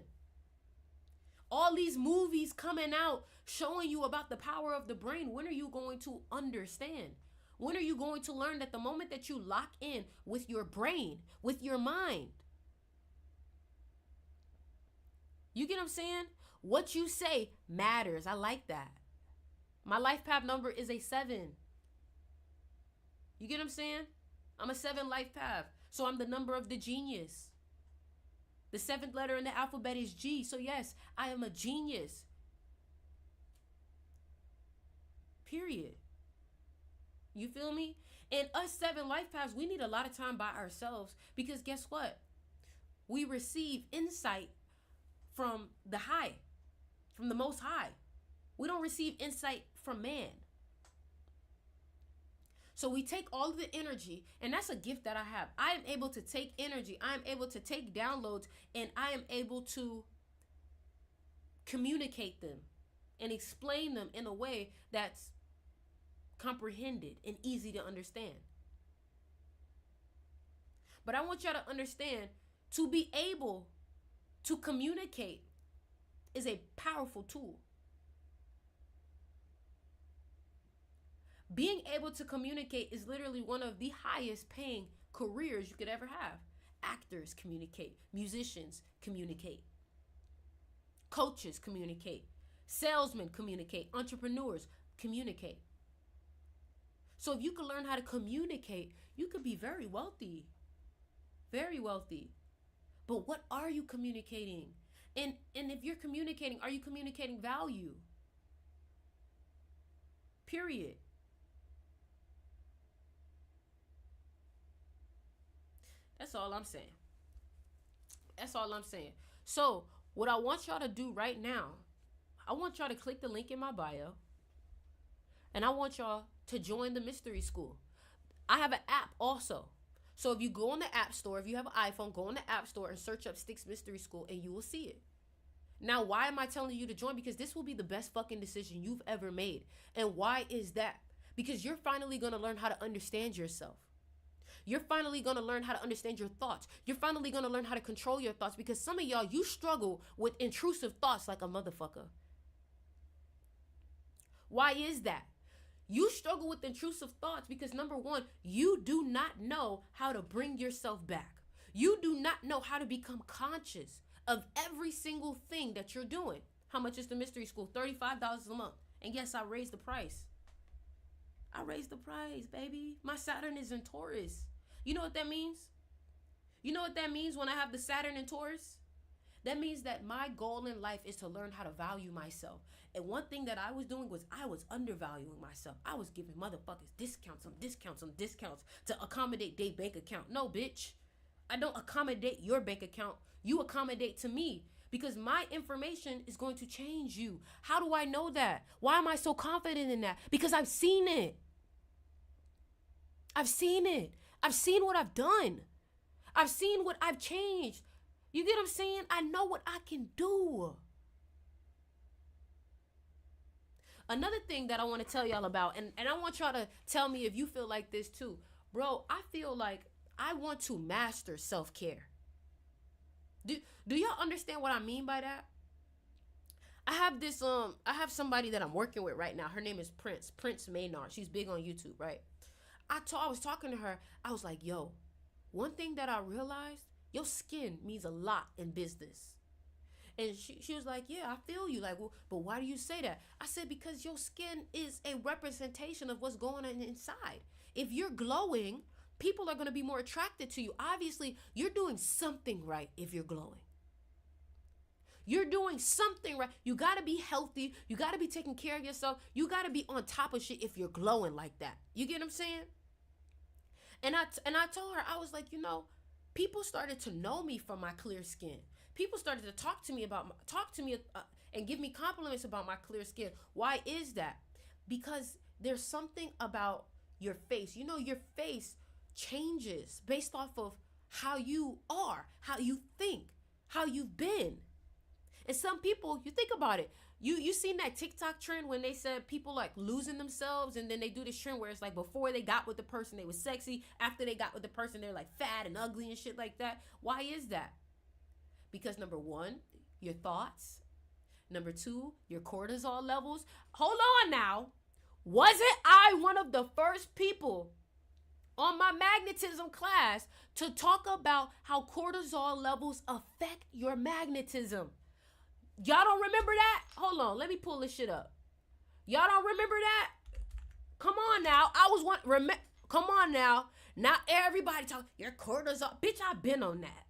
[SPEAKER 1] All these movies coming out showing you about the power of the brain. When are you going to understand? When are you going to learn that the moment that you lock in with your brain, with your mind, you get what I'm saying? What you say matters. I like that. My life path number is a 7. You get what I'm saying? I'm a 7 life path. So I'm the number of the genius. The 7th letter in the alphabet is G. So yes, I am a genius. Period. You feel me? And us 7 life paths, we need a lot of time by ourselves because guess what? We receive insight from the high, from the Most High. We don't receive insight from man. So we take all of the energy, and that's a gift that I have. I am able to take energy. I am able to take downloads, and I am able to communicate them and explain them in a way that's comprehended and easy to understand. But I want y'all to understand, to be able to communicate is a powerful tool. Being able to communicate is literally one of the highest paying careers you could ever have. Actors communicate. Musicians communicate. Coaches communicate. Salesmen communicate. Entrepreneurs communicate. So if you can learn how to communicate, you could be very wealthy. Very wealthy. But what are you communicating? And if you're communicating, are you communicating value? Period. That's all I'm saying. That's all I'm saying. So what I want y'all to do right now, I want y'all to click the link in my bio. And I want y'all to join the mystery school. I have an app also. So if you go on the app store, if you have an iPhone, go on the app store and search up Sticks Mystery School and you will see it. Now, why am I telling you to join? Because this will be the best fucking decision you've ever made. And why is that? Because you're finally going to learn how to understand yourself. You're finally going to learn how to understand your thoughts. You're finally going to learn how to control your thoughts because some of y'all, you struggle with intrusive thoughts like a motherfucker. Why is that? You struggle with intrusive thoughts because number one, you do not know how to bring yourself back. You do not know how to become conscious of every single thing that you're doing. How much is the mystery school? $35 a month. And yes, I raised the price. I raised the price, baby. My Saturn is in Taurus. You know what that means? You know what that means when I have the Saturn in Taurus? That means that my goal in life is to learn how to value myself. And one thing that I was doing was I was undervaluing myself. I was giving motherfuckers discounts to accommodate their bank account. No, bitch. I don't accommodate your bank account. You accommodate to me because my information is going to change you. How do I know that? Why am I so confident in that? Because I've seen it. I've seen it. I've seen what I've done. I've seen what I've changed. You get what I'm saying? I know what I can do. Another thing that I want to tell y'all about, and I want y'all to tell me if you feel like this too. Bro, I feel like I want to master self-care. Do y'all understand what I mean by that? I have somebody that I'm working with right now. Her name is Prince Maynard. She's big on YouTube, right? I was talking to her. I was like, yo, one thing that I realized, your skin means a lot in business. And she was like, yeah, I feel you. Like, well, but why do you say that? I said, because your skin is a representation of what's going on inside. If you're glowing, people are going to be more attracted to you. Obviously, you're doing something right if you're glowing. You're doing something right. You got to be healthy. You got to be taking care of yourself. You got to be on top of shit if you're glowing like that. You get what I'm saying? And I told her, I was like, people started to know me from my clear skin. People started to talk to me and give me compliments about my clear skin. Why is that? Because there's something about your face. Your face changes based off of how you are, how you think, how you've been. And some people, you think about it. You seen that TikTok trend when they said people like losing themselves, and then they do this trend where it's like before they got with the person they was sexy, after they got with the person they're like fat and ugly and shit like that. Why is that? Because number one, your thoughts. Number two, your cortisol levels. Hold on now. Wasn't I one of the first people on my magnetism class to talk about how cortisol levels affect your magnetism? Y'all don't remember that? Hold on, let me pull this shit up. Y'all don't remember that? Come on now. Come on now. Now everybody talk your cortisol. Bitch, I've been on that.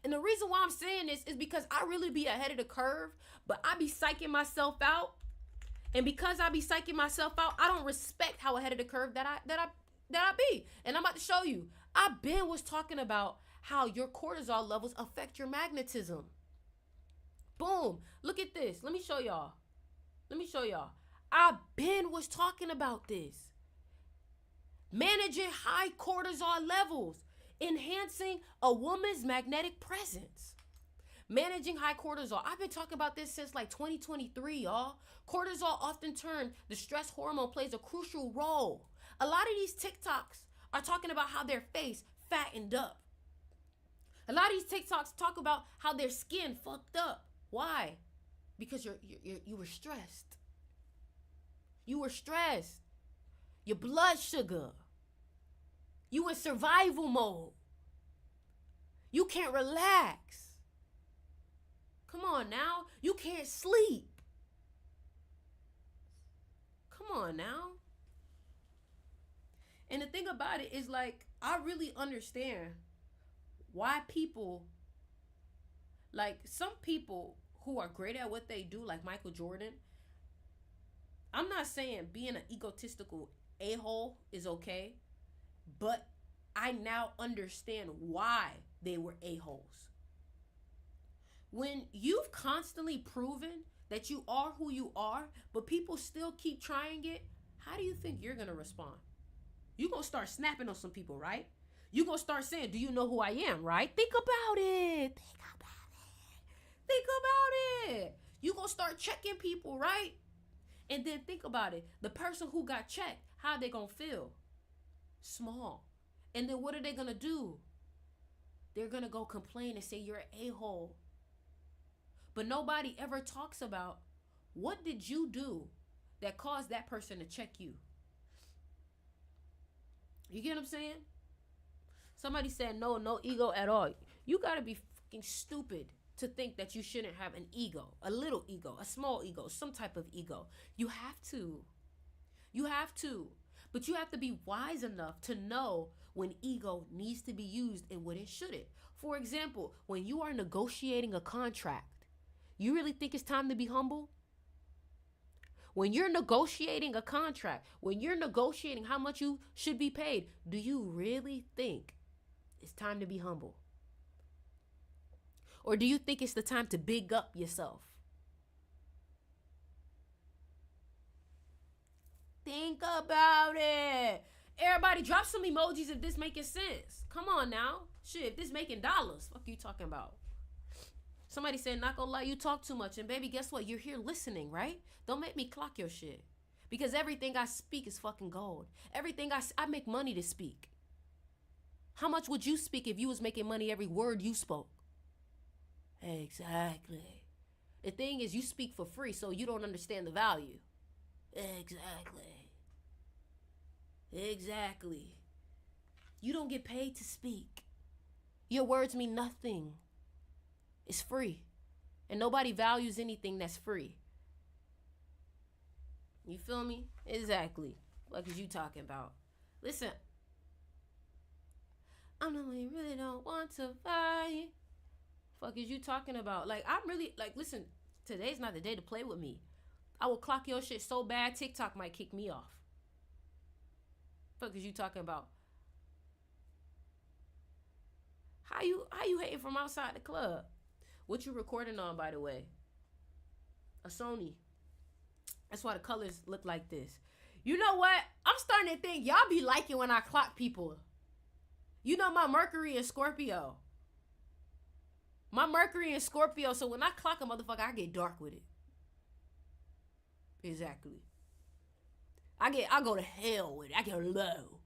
[SPEAKER 1] And the reason why I'm saying this is because I really be ahead of the curve, but I be psyching myself out. And because I be psyching myself out, I don't respect how ahead of the curve that I be. And I'm about to show you. I was talking about how your cortisol levels affect your magnetism. Boom. Look at this. Let me show y'all. I was talking about this. Managing high cortisol levels. Enhancing a woman's magnetic presence. Managing high cortisol. I've been talking about this since like 2023, y'all. Cortisol often termed the stress hormone plays a crucial role. A lot of these TikToks are talking about how their face fattened up. A lot of these TikToks talk about how their skin fucked up. Why? Because you were stressed. You were stressed. Your blood sugar. You in survival mode. You can't relax. Come on now. You can't sleep. Come on now. And the thing about it is like, I really understand why people, like some people who are great at what they do, like Michael Jordan. I'm not saying being an egotistical a-hole is okay, but I now understand why they were a-holes. When you've constantly proven that you are who you are, but people still keep trying it, how do you think you're going to respond? You're going to start snapping on some people, right? You're going to start saying, do you know who I am, right? Think about it. You're going to start checking people, right? And then think about it. The person who got checked, how they going to feel? Small. And then what are they going to do? They're going to go complain and say you're an a-hole. But nobody ever talks about what did you do that caused that person to check you? You get what I'm saying? Somebody said no ego at all. You got to be fucking stupid to think that you shouldn't have an ego, a little ego, a small ego, some type of ego. You have to. But you have to be wise enough to know when ego needs to be used and when it shouldn't. For example, when you are negotiating a contract, you really think it's time to be humble? When you're negotiating a contract, when you're negotiating how much you should be paid, do you really think it's time to be humble? Or do you think it's the time to big up yourself? Think about it. Everybody drop some emojis if this making sense. Come on now. Shit, if this making dollars, what you talking about? Somebody said, not gonna lie, you talk too much. And baby, guess what? You're here listening, right? Don't make me clock your shit. Because everything I speak is fucking gold. Everything I make money to speak. How much would you speak if you was making money every word you spoke? Exactly. The thing is, you speak for free, so you don't understand the value. Exactly. Exactly. You don't get paid to speak. Your words mean nothing. It's free. And nobody values anything that's free. You feel me? Exactly. What is you talking about? Listen, I'm the one you really don't want to fight. Fuck is you talking about? Like, I'm really, like, listen, today's not the day to play with me. I will clock your shit so bad, TikTok might kick me off. Fuck is you talking about? How you hating from outside the club? What you recording on, by the way? A Sony. That's why the colors look like this. You know what? I'm starting to think y'all be liking when I clock people. You know my Mercury is Scorpio. My Mercury is Scorpio, so when I clock a motherfucker, I get dark with it. Exactly. I go to hell with it. I go low.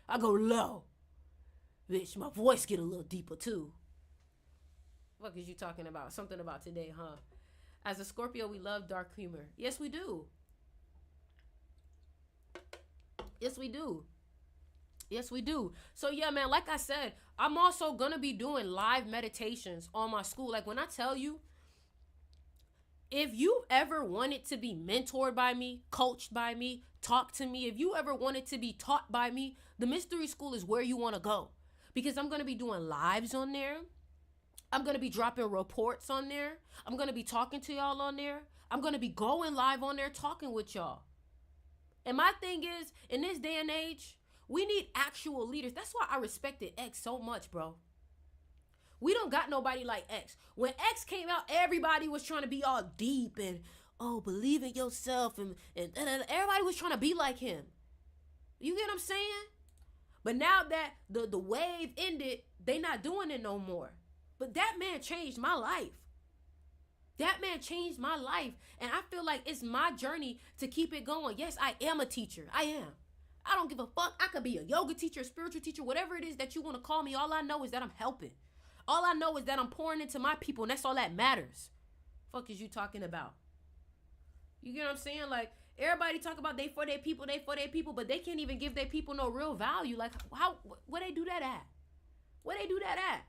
[SPEAKER 1] I go low. Bitch, my voice get a little deeper too. What is you talking about? Something about today, huh? As a Scorpio, we love dark humor. Yes, we do. Yes, we do. Yes, we do. So, yeah, man, like I said, I'm also going to be doing live meditations on my school. Like, when I tell you, if you ever wanted to be mentored by me, coached by me, talk to me, if you ever wanted to be taught by me, the mystery school is where you want to go. Because I'm going to be doing lives on there. I'm going to be dropping reports on there. I'm going to be talking to y'all on there. I'm going to be going live on there talking with y'all. And my thing is, in this day and age, we need actual leaders. That's why I respected X so much, bro. We don't got nobody like X. When X came out, everybody was trying to be all deep and, oh, believe in yourself. And everybody was trying to be like him. You get what I'm saying? But now that the wave ended, they not doing it no more. But that man changed my life. That man changed my life. And I feel like it's my journey to keep it going. Yes, I am a teacher. I am. I don't give a fuck. I could be a yoga teacher, a spiritual teacher, whatever it is that you want to call me. All I know is that I'm helping. All I know is that I'm pouring into my people, and that's all that matters. Fuck is you talking about? You get what I'm saying? Like, everybody talk about they for their people, but they can't even give their people no real value. Like, where they do that at? Where they do that at?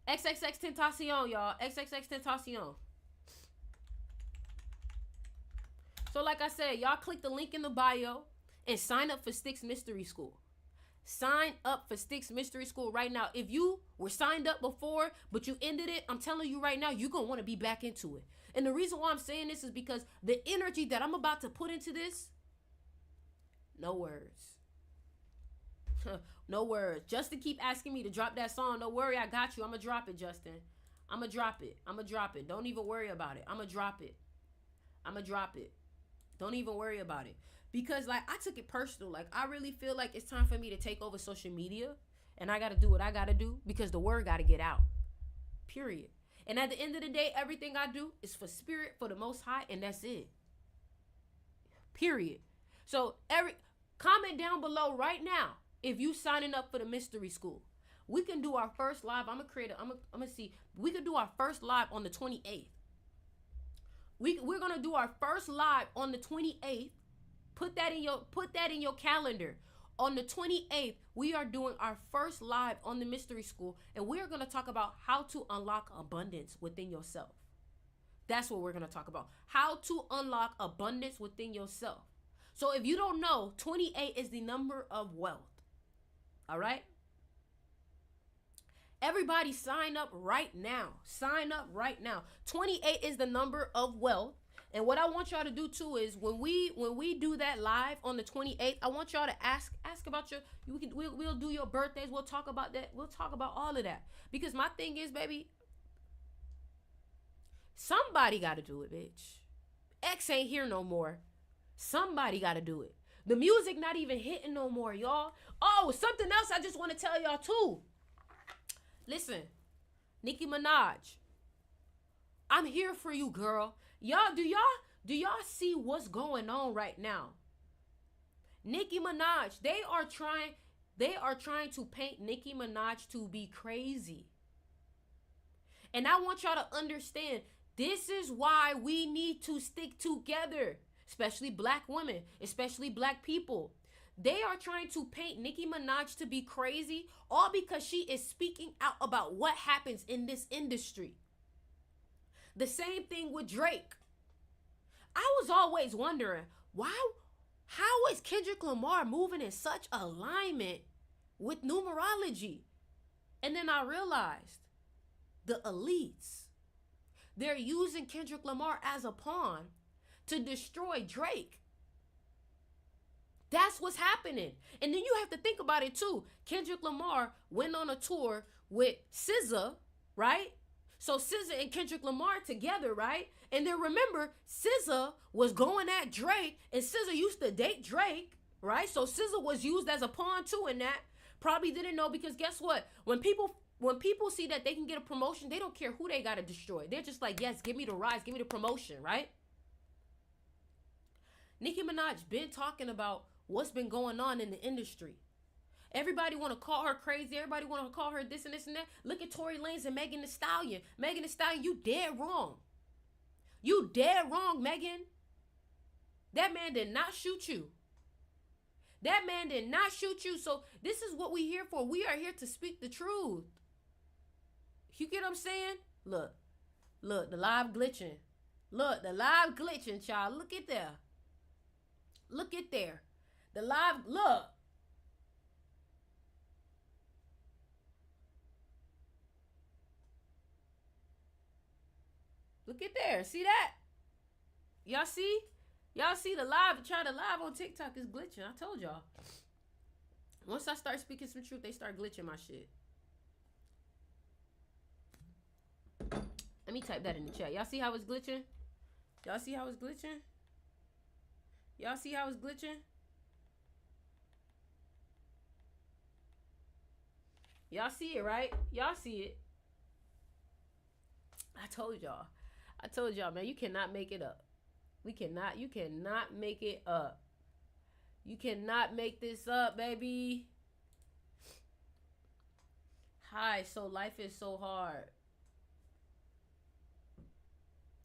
[SPEAKER 1] XXX Tentacion, y'all. XXX Tentacion. So like I said, y'all click the link in the bio and sign up for Styx Mystery School. Sign up for Styx Mystery School right now. If you were signed up before, but you ended it, I'm telling you right now, you're going to want to be back into it. And the reason why I'm saying this is because the energy that I'm about to put into this, no words. No words. Justin keep asking me to drop that song. Don't worry, I got you. I'm going to drop it, Justin. I'm going to drop it. I'm going to drop it. Don't even worry about it. I'm going to drop it. I'm going to drop it. Don't even worry about it. Because, like, I took it personal. Like, I really feel like it's time for me to take over social media. And I got to do what I got to do because the word got to get out. Period. And at the end of the day, everything I do is for spirit, for the Most High, and that's it. Period. So, comment down below right now if you signing up for the mystery school. We can do our first live. I'm gonna see. We could do our first live on the 28th. We're gonna do our first live on the 28th. Put that in your calendar. On the 28th, we are doing our first live on the mystery school, and we're gonna talk about how to unlock abundance within yourself. That's what we're gonna talk about. How to unlock abundance within yourself. So if you don't know, 28 is the number of wealth. All right? Everybody sign up right now. Sign up right now. 28 is the number of wealth. And what I want y'all to do too is when we do that live on the 28th, I want y'all to ask about we'll do your birthdays. We'll talk about that. We'll talk about all of that. Because my thing is, baby, somebody got to do it, bitch. X ain't here no more. Somebody got to do it. The music not even hitting no more, y'all. Oh, something else I just want to tell y'all too. Listen, Nicki Minaj, I'm here for you, girl. Y'all, do y'all see what's going on right now? Nicki Minaj, they are trying to paint Nicki Minaj to be crazy. And I want y'all to understand, this is why we need to stick together, especially black women, especially black people. They are trying to paint Nicki Minaj to be crazy, all because she is speaking out about what happens in this industry. The same thing with Drake. I was always wondering, how is Kendrick Lamar moving in such alignment with numerology? And then I realized, the elites, they're using Kendrick Lamar as a pawn to destroy Drake. That's what's happening. And then you have to think about it too. Kendrick Lamar went on a tour with SZA, right? So SZA and Kendrick Lamar together, right? And then remember, SZA was going at Drake, and SZA used to date Drake, right? So SZA was used as a pawn too in that. Probably didn't know, because guess what? When people see that they can get a promotion, they don't care who they gotta destroy. They're just like, yes, give me the rise, give me the promotion, right? Nicki Minaj been talking about what's been going on in the industry. Everybody want to call her crazy. Everybody want to call her this and this and that. Look at Tory Lanez and Megan Thee Stallion. Megan Thee Stallion, you dead wrong. You dead wrong, Megan. That man did not shoot you. That man did not shoot you. So this is what we here for. We are here to speak the truth. You get what I'm saying? Look, the live glitching. Look, the live glitching, child. Look at there. Look at there. The live, look. Look at there. See that? Y'all see? Y'all see the live? Try the live on TikTok is glitching. I told y'all. Once I start speaking some truth, they start glitching my shit. Let me type that in the chat. Y'all see how it's glitching? Y'all see how it's glitching? Y'all see how it's glitching? Y'all see it, right? Y'all see it. I told y'all, man, you cannot make it up. You cannot make it up. You cannot make this up, baby. Hi, so life is so hard.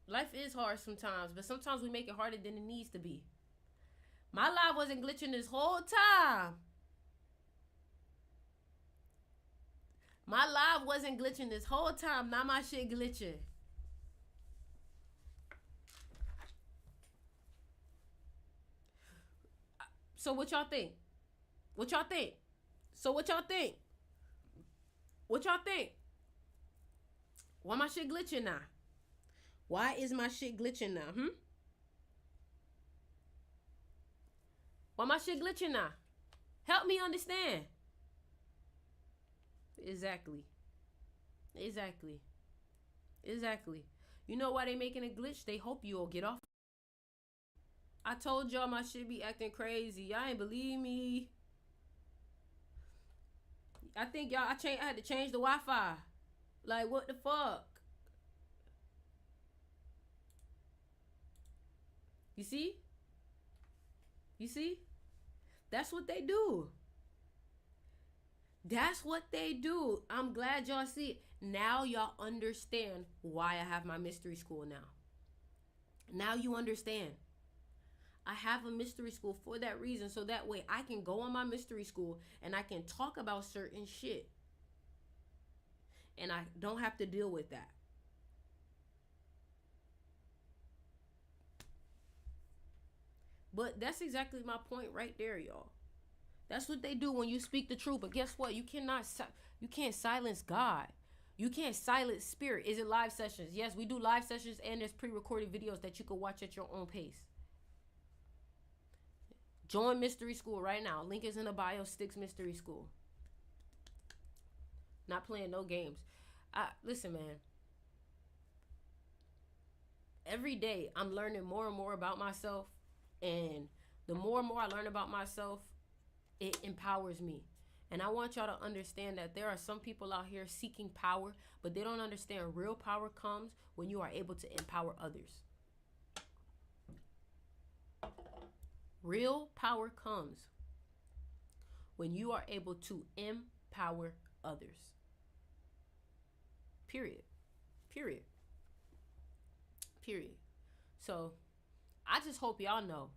[SPEAKER 1] Life is hard sometimes, but sometimes we make it harder than it needs to be. My live wasn't glitching this whole time. My live wasn't glitching this whole time. Now my shit glitching. So what y'all think? What y'all think? So what y'all think? What y'all think? Why my shit glitching now? Why is my shit glitching now? Why my shit glitching now? Help me understand. Exactly. You know why they making a glitch? They hope you'll get off. I told y'all my shit be acting crazy. Y'all ain't believe me. I think y'all, I had to change the Wi-Fi. Like, what the fuck? You see? You see? That's what they do. That's what they do. I'm glad y'all see it. Now y'all understand why I have my mystery school now. Now you understand. I have a mystery school for that reason, so that way I can go on my mystery school and I can talk about certain shit. And I don't have to deal with that. But that's exactly my point right there, y'all. That's what they do when you speak the truth. But guess what? You can't silence God. You can't silence spirit. Is it live sessions? Yes, we do live sessions, and there's pre-recorded videos that you can watch at your own pace. Join Mystery School right now. Link is in the bio. Sticks Mystery School. Not playing no games. Listen, man. Every day I'm learning more and more about myself. And the more and more I learn about myself, it empowers me. And I want y'all to understand that there are some people out here seeking power, but they don't understand real power comes when you are able to empower others. Real power comes when you are able to empower others. Period. Period. Period. So I just hope y'all know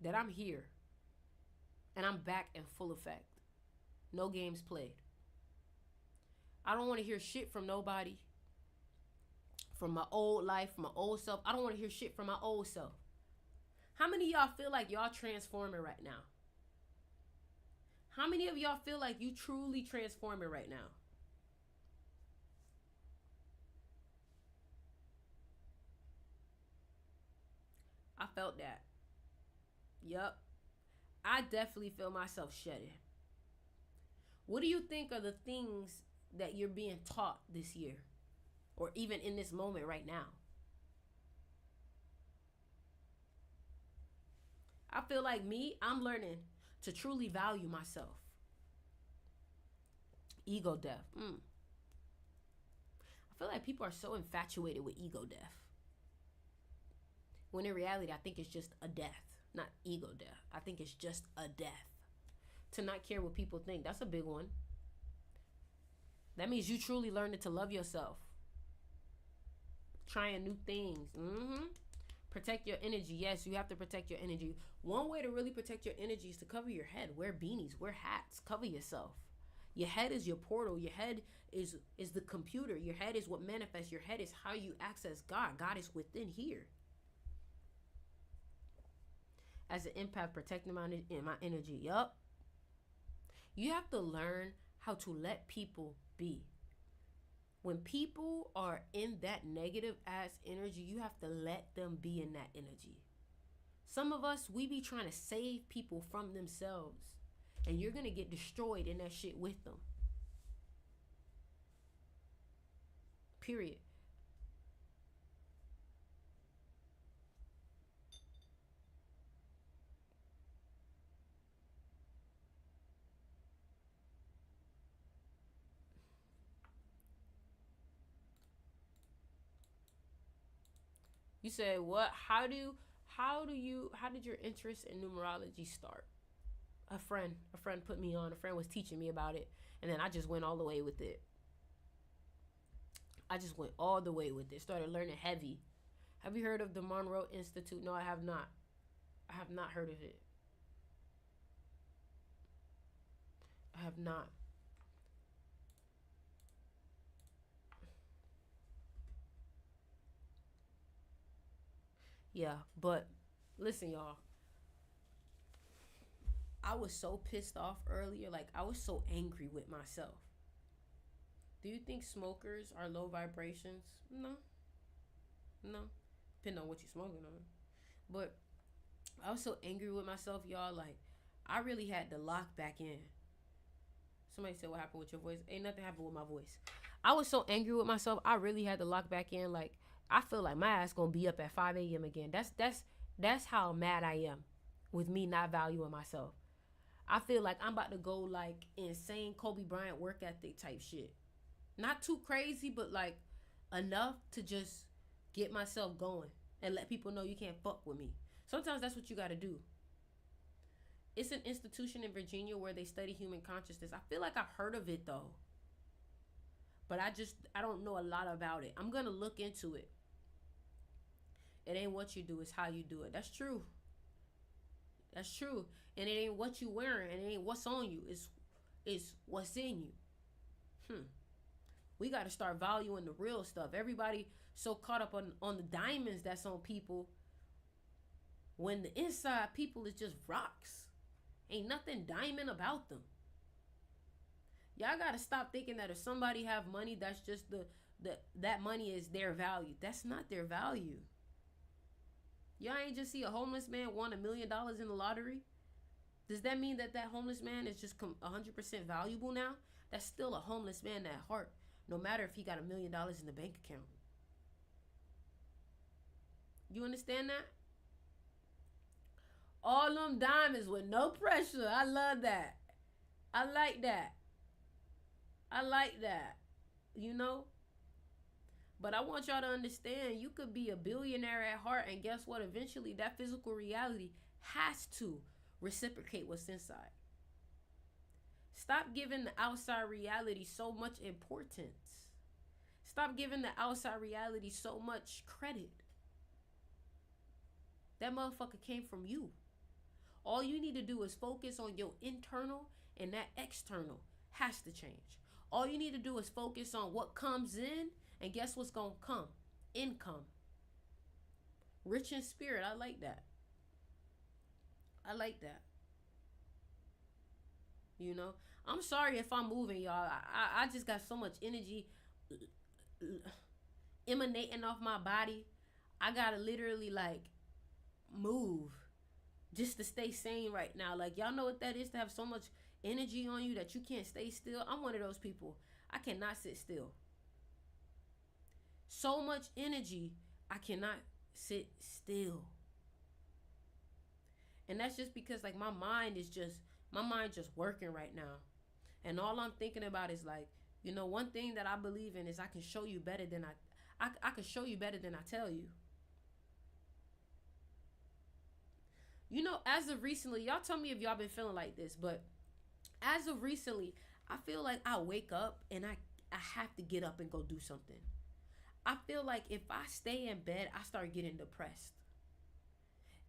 [SPEAKER 1] that I'm here and I'm back in full effect. No games played. I don't want to hear shit from nobody, from my old life, from my old self. I don't want to hear shit from my old self. How many of y'all feel like y'all transforming right now? How many of y'all feel like you truly transforming right now? I felt that. Yup. I definitely feel myself shedding. What do you think are the things that you're being taught this year? Or even in this moment right now? I feel like me, I'm learning to truly value myself. Ego death. I feel like people are so infatuated with ego death. When in reality, I think it's just a death. Not ego death. I think it's just a death. To not care what people think. That's a big one. That means you truly learning to love yourself. Trying new things. Protect your energy. Yes, you have to protect your energy. One way to really protect your energy is to cover your head. Wear beanies. Wear hats. Cover yourself. Your head is your portal. Your head is the computer. Your head is what manifests. Your head is how you access God. God is within here. As an empath, protecting my energy. Yup. You have to learn how to let people be. When people are in that negative ass energy, you have to let them be in that energy. Some of us, we be trying to save people from themselves. And you're going to get destroyed in that shit with them. Period. You said what? How did your interest in numerology start? A friend put me on. A friend was teaching me about it, and then I just went all the way with it. I just went all the way with it. Started learning heavy. Have you heard of the Monroe Institute? No, I have not. I have not heard of it. I have not. Yeah, but listen, y'all. I was so pissed off earlier. Like, I was so angry with myself. Do you think smokers are low vibrations? No. No. Depending on what you're smoking on. But I was so angry with myself, y'all. Like, I really had to lock back in. Somebody said, what happened with your voice? Ain't nothing happened with my voice. I was so angry with myself. I really had to lock back in. Like, I feel like my ass gonna be up at 5 a.m. again. That's how mad I am with me not valuing myself. I feel like I'm about to go like insane Kobe Bryant work ethic type shit. Not too crazy, but like enough to just get myself going and let people know you can't fuck with me. Sometimes that's what you gotta do. It's an institution in Virginia where they study human consciousness. I feel like I've heard of it though. But I don't know a lot about it. I'm gonna look into it. It ain't what you do, it's how you do it. That's true. That's true. And it ain't what you wearing, and it ain't what's on you. It's what's in you. We got to start valuing the real stuff. Everybody so caught up on the diamonds that's on people, when the inside people is just rocks. Ain't nothing diamond about them. Y'all got to stop thinking that if somebody have money, that's just that money is their value. That's not their value. Y'all ain't just see a homeless man won $1 million in the lottery? Does that mean that homeless man is just 100% valuable now? That's still a homeless man at heart, no matter if he got $1 million in the bank account. You understand that? All them diamonds with no pressure. I love that. I like that. I like that. You know? But I want y'all to understand, you could be a billionaire at heart, and guess what? Eventually, that physical reality has to reciprocate what's inside. Stop giving the outside reality so much importance. Stop giving the outside reality so much credit. That motherfucker came from you. All you need to do is focus on your internal, and that external has to change. All you need to do is focus on what comes in, and guess what's going to come? Income. Rich in spirit. I like that. I like that. You know, I'm sorry if I'm moving, y'all. I just got so much energy emanating off my body. I gotta literally like move just to stay sane right now. Like, y'all know what that is, to have so much energy on you that you can't stay still. I'm one of those people. I cannot sit still. So much energy, I cannot sit still. And that's just because like my mind just working right now. And all I'm thinking about is like, you know, one thing that I believe in is I can show you better than I can show you better than I tell you. You know, as of recently, y'all tell me if y'all been feeling like this, but as of recently, I feel like I wake up and I have to get up and go do something. I feel like if I stay in bed, I start getting depressed.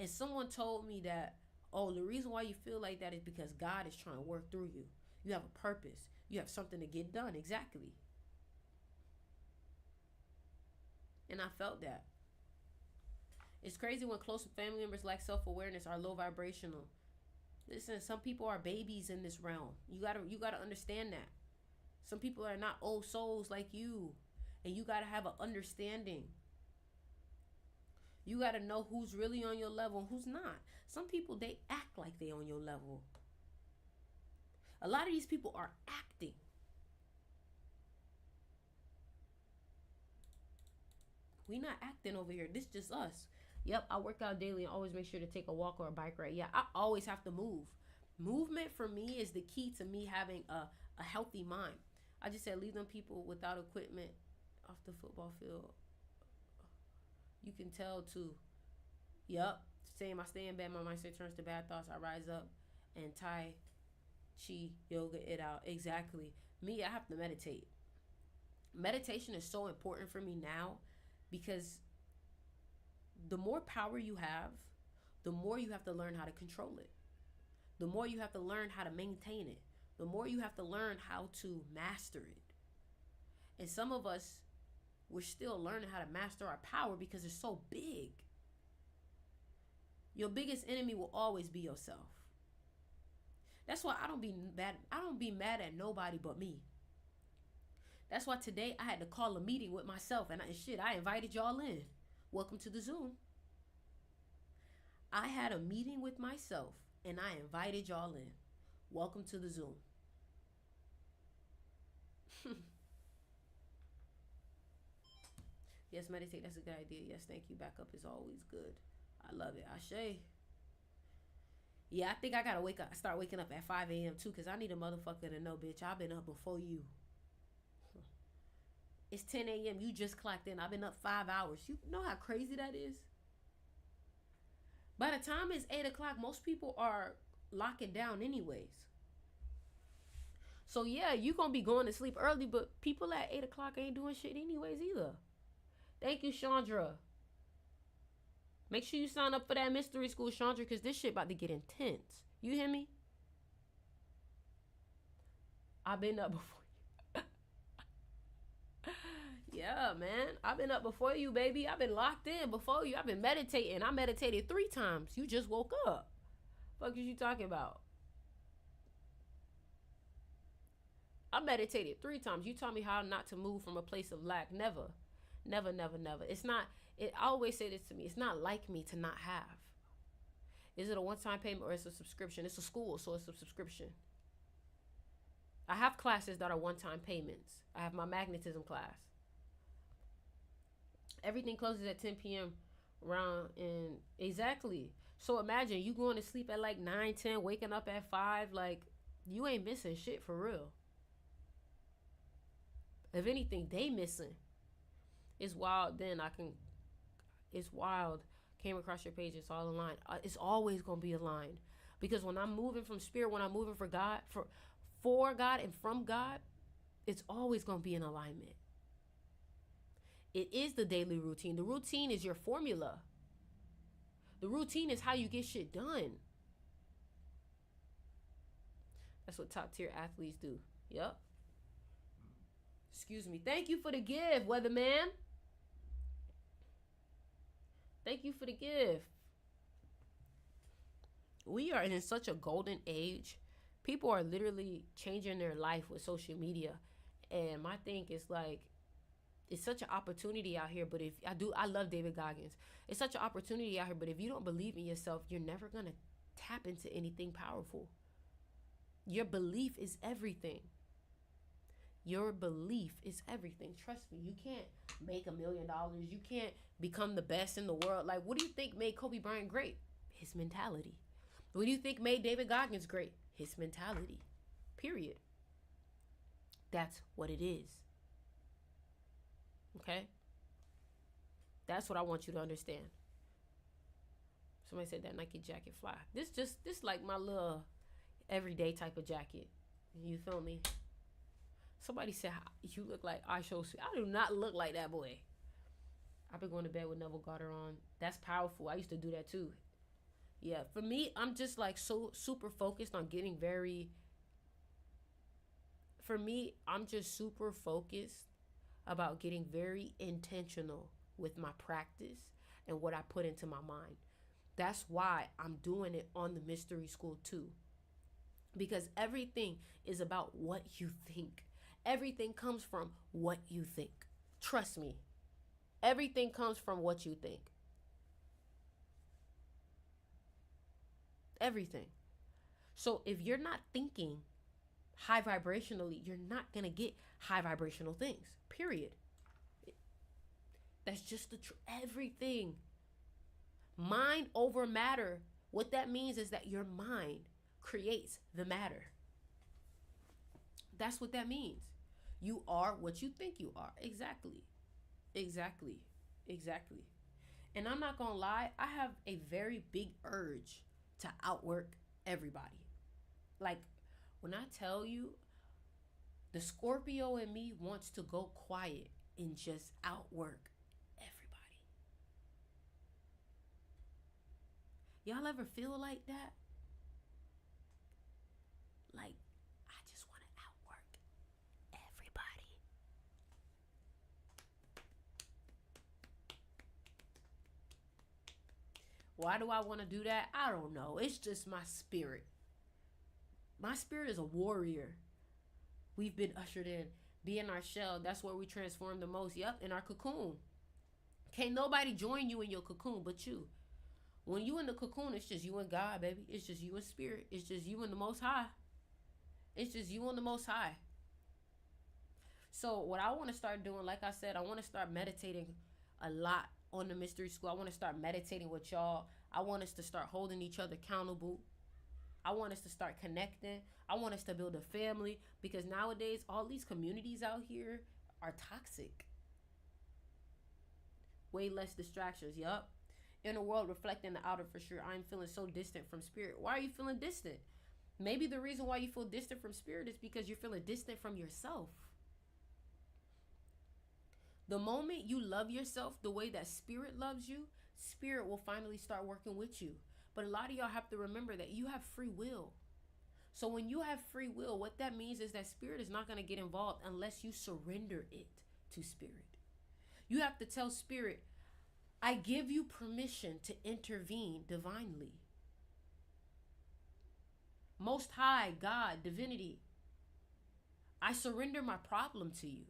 [SPEAKER 1] And someone told me that, oh, the reason why you feel like that is because God is trying to work through you. You have a purpose. You have something to get done. Exactly. And I felt that. It's crazy when close family members lack self-awareness, are low vibrational. Listen, some people are babies in this realm. You gotta understand that. Some people are not old souls like you. And you gotta have an understanding. You gotta know who's really on your level and who's not. Some people, they act like they on your level. A lot of these people are acting. We not acting over here. This just us. Yep, I work out daily and always make sure to take a walk or a bike ride. Yeah, I always have to move. Movement for me is the key to me having a healthy mind. I just said leave them people without equipment off the football field. You can tell too. Yup. Same, I stay in bed, my mindset turns to bad thoughts. I rise up and Tai Chi yoga it out. Exactly. Me, I have to meditate. Meditation is so important for me now because the more power you have, the more you have to learn how to control it. The more you have to learn how to maintain it. The more you have to learn how to master it. And some of us, we're still learning how to master our power because it's so big. Your biggest enemy will always be yourself. That's why I don't be mad at nobody but me. That's why today I had to call a meeting with myself and I invited y'all in. Welcome to the Zoom. I had a meeting with myself and I invited y'all in. Welcome to the Zoom. Yes, meditate. That's a good idea. Yes, thank you. Backup is always good. I love it. Ashe. Yeah, I think I gotta start waking up at 5 a.m. too, because I need a motherfucker to know, bitch, I've been up before you. It's 10 a.m. You just clocked in. I've been up 5 hours. You know how crazy that is? By the time it's 8 o'clock, most people are locking down anyways. So yeah, you gonna be going to sleep early, but people at 8 o'clock ain't doing shit anyways either. Thank you, Chandra. Make sure you sign up for that mystery school, Chandra, because this shit about to get intense. You hear me? I've been up before you. Yeah, man. I've been up before you, baby. I've been locked in before you. I've been meditating. I meditated 3 times. You just woke up. Fuck is you talking about? I meditated 3 times. You taught me how not to move from a place of lack. Never. Never, never, never. It's not, I always say this to me. It's not like me to not have. Is it a one-time payment or it's a subscription? It's a school, so it's a subscription. I have classes that are one-time payments. I have my magnetism class. Everything closes at 10 p.m. around and exactly. So imagine you going to sleep at like 9, 10, waking up at 5. Like, you ain't missing shit for real. If anything, they missing. It's wild. It's wild. Came across your page. It's all aligned. It's always going to be aligned. Because when I'm moving from spirit, when I'm moving for God, for God and from God, it's always going to be in alignment. It is the daily routine. The routine is your formula. The routine is how you get shit done. That's what top tier athletes do. Yep. Excuse me. Thank you for the gift, weatherman. Thank you for the gift. We are in such a golden age. People are literally changing their life with social media. And my thing is like, it's such an opportunity out here. But if I love David Goggins. It's such an opportunity out here. But if you don't believe in yourself, you're never going to tap into anything powerful. Your belief is everything. Your belief is everything. Trust me, you can't make $1 million. You can't become the best in the world. Like, what do you think made Kobe Bryant great? His mentality. What do you think made David Goggins great? His mentality. Period. That's what it is. Okay? That's what I want you to understand. Somebody said that Nike jacket fly. This like my little everyday type of jacket. You feel me? Somebody said you look like I show. I do not look like that boy. I've been going to bed with Neville Garter on. That's powerful. I used to do that too. Yeah, for me, I'm just like so super focused on getting very. For me, I'm just super focused about getting very intentional with my practice and what I put into my mind. That's why I'm doing it on the mystery school too. Because everything is about what you think. Everything comes from what you think. Trust me. Everything comes from what you think. Everything. So if you're not thinking high vibrationally, you're not going to get high vibrational things. Period. That's just the truth. Everything. Mind over matter. What that means is that your mind creates the matter. That's what that means. You are what you think you are. Exactly. And I'm not gonna lie, I have a very big urge to outwork everybody. Like, when I tell you, the Scorpio in me wants to go quiet and just outwork everybody. Y'all ever feel like that? Like, I just want to outwork everybody. Why do I want to do that? I don't know. It's just my spirit. My spirit is a warrior. We've been ushered in. Be in our shell. That's where we transform the most. Yep, in our cocoon. Can't nobody join you in your cocoon but you. When you in the cocoon, it's just you and God, baby. It's just you and spirit. It's just you and the Most High. It's just you and the Most High. So what I want to start doing, like I said, I want to start meditating a lot on the mystery school. I want to start meditating with y'all. I want us to start holding each other accountable. I want us to start connecting. I want us to build a family, because nowadays all these communities out here are toxic. Way less distractions. Yup. In a world reflecting the outer, for sure. I'm feeling so distant from spirit. Why are you feeling distant? Maybe the reason why you feel distant from spirit is because you're feeling distant from yourself. The moment you love yourself the way that spirit loves you, spirit will finally start working with you. But a lot of y'all have to remember that you have free will. So when you have free will, what that means is that spirit is not going to get involved unless you surrender it to spirit. You have to tell spirit, I give you permission to intervene divinely. Most High, God, divinity, I surrender my problem to you.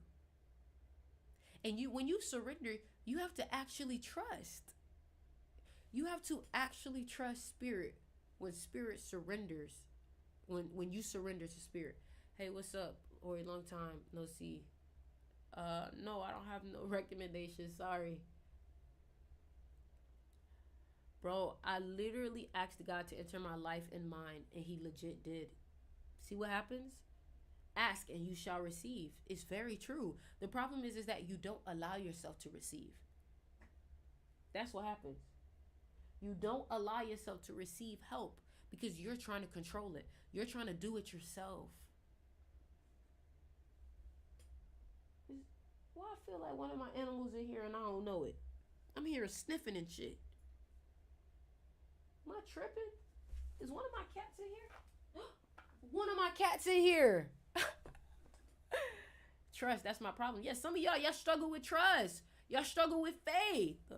[SPEAKER 1] And when you surrender, you have to actually trust. You have to actually trust spirit when spirit surrenders. When you surrender to spirit. Hey, what's up? Ori, long time no see. No, I don't have no recommendations. Sorry. Bro, I literally asked God to enter my life and mine, and he legit did. See what happens? Ask and you shall receive. It's very true. The problem is that you don't allow yourself to receive. That's what happens. You don't allow yourself to receive help because you're trying to control it. You're trying to do it yourself. Why I feel like one of my animals in here and I don't know it? I'm here sniffing and shit. Am I tripping? Is one of my cats in here? One of my cats in here. Trust, that's my problem. Yes, some of y'all struggle with trust. Y'all struggle with faith.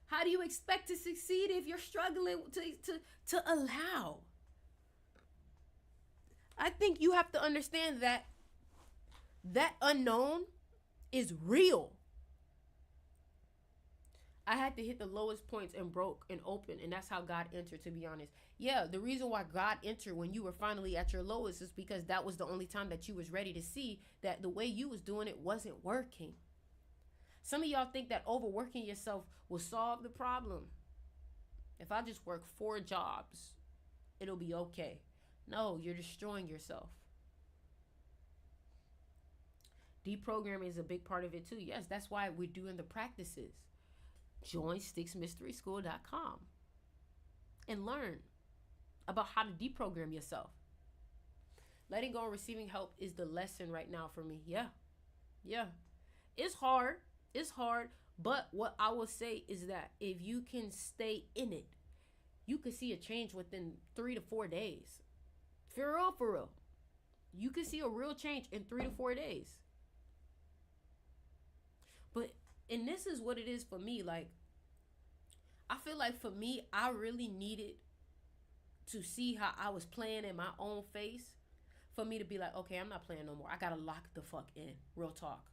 [SPEAKER 1] How do you expect to succeed if you're struggling to allow? I think you have to understand that unknown is real. I had to hit the lowest points and broke and open, and that's how God entered, to be honest. Yeah, the reason why God entered when you were finally at your lowest is because that was the only time that you was ready to see that the way you was doing it wasn't working. Some of y'all think that overworking yourself will solve the problem. If I just work 4 jobs, it'll be okay. No, you're destroying yourself. Deprogramming is a big part of it too. Yes, that's why we're doing the practices. Join SticksMysterySchool.com and learn about how to deprogram yourself. Letting go and receiving help is the lesson right now for me. Yeah. It's hard. But what I will say is that if you can stay in it, you can see a change within 3 to 4 days. For real. You can see a real change in 3 to 4 days. And this is what it is for me. Like, I feel like for me, I really needed to see how I was playing in my own face for me to be like, okay, I'm not playing no more. I gotta lock the fuck in. Real talk.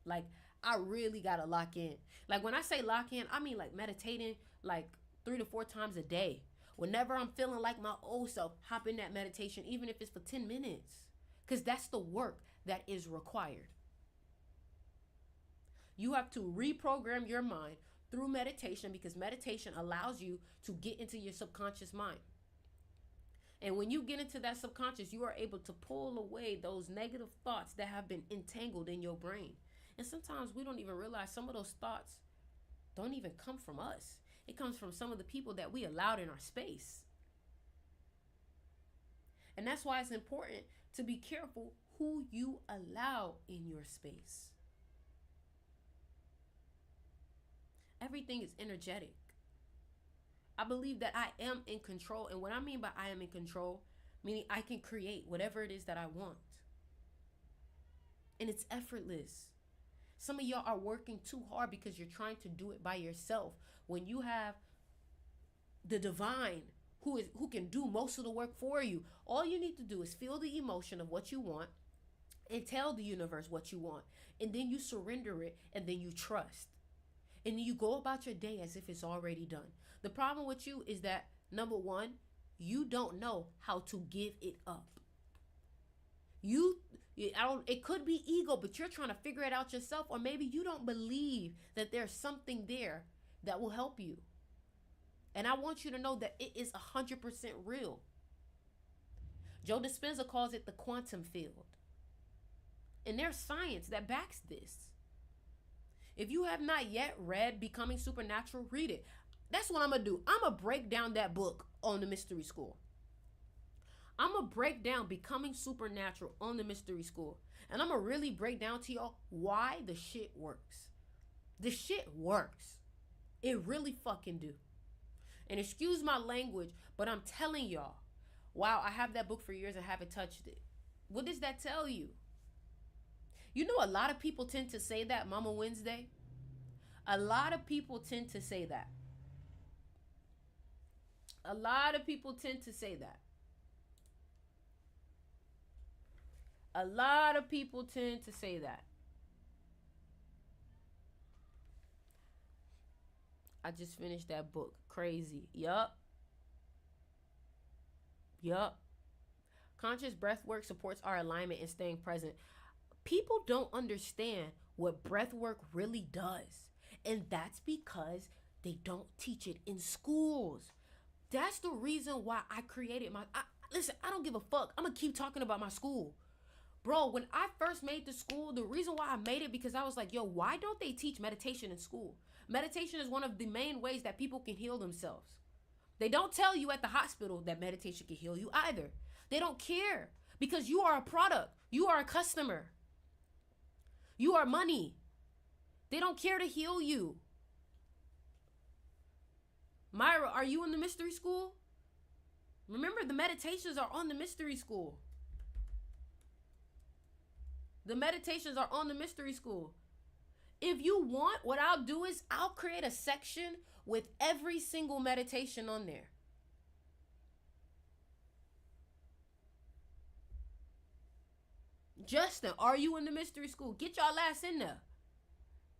[SPEAKER 1] Like, I really gotta lock in. Like, when I say lock in, I mean like meditating like 3 to 4 times a day. Whenever I'm feeling like my old self, hop in that meditation, even if it's for 10 minutes. Because that's the work that is required. You have to reprogram your mind through meditation, because meditation allows you to get into your subconscious mind. And when you get into that subconscious, you are able to pull away those negative thoughts that have been entangled in your brain. And sometimes we don't even realize some of those thoughts don't even come from us. It comes from some of the people that we allowed in our space. And that's why it's important to be careful who you allow in your space. Everything is energetic. I believe that I am in control. And what I mean by I am in control, meaning I can create whatever it is that I want. And it's effortless. Some of y'all are working too hard because you're trying to do it by yourself. When you have the divine who can do most of the work for you, all you need to do is feel the emotion of what you want and tell the universe what you want. And then you surrender it, and then you trust. And then you go about your day as if it's already done. The problem with you is that, number one, you don't know how to give it up. It could be ego, but you're trying to figure it out yourself, or maybe you don't believe that there's something there that will help you. And I want you to know that it is 100% real. Joe Dispenza calls it the quantum field. And there's science that backs this. If you have not yet read Becoming Supernatural, read it. That's what I'm going to do. I'm going to break down that book on the Mystery School. I'm going to break down Becoming Supernatural on the Mystery School. And I'm going to really break down to y'all why the shit works. The shit works. It really fucking do. And excuse my language, but I'm telling y'all, wow, I have that book for years and haven't touched it. What does that tell you? You know, a lot of people tend to say that, Mama Wednesday. A lot of people tend to say that. A lot of people tend to say that. A lot of people tend to say that. I just finished that book. Crazy. Yup. Conscious breath work supports our alignment and staying present. People don't understand what breath work really does. And that's because they don't teach it in schools. That's the reason why I created listen, I don't give a fuck. I'm going to keep talking about my school. Bro, when I first made the school, the reason why I made it, because I was like, yo, why don't they teach meditation in school? Meditation is one of the main ways that people can heal themselves. They don't tell you at the hospital that meditation can heal you either. They don't care, because you are a product. You are a customer. You are money. They don't care to heal you. Myra, are you in the mystery school? Remember, the meditations are on the mystery school. The meditations are on the mystery school. If you want, what I'll do is I'll create a section with every single meditation on there. Justin, are you in the mystery school? Get y'all ass in there.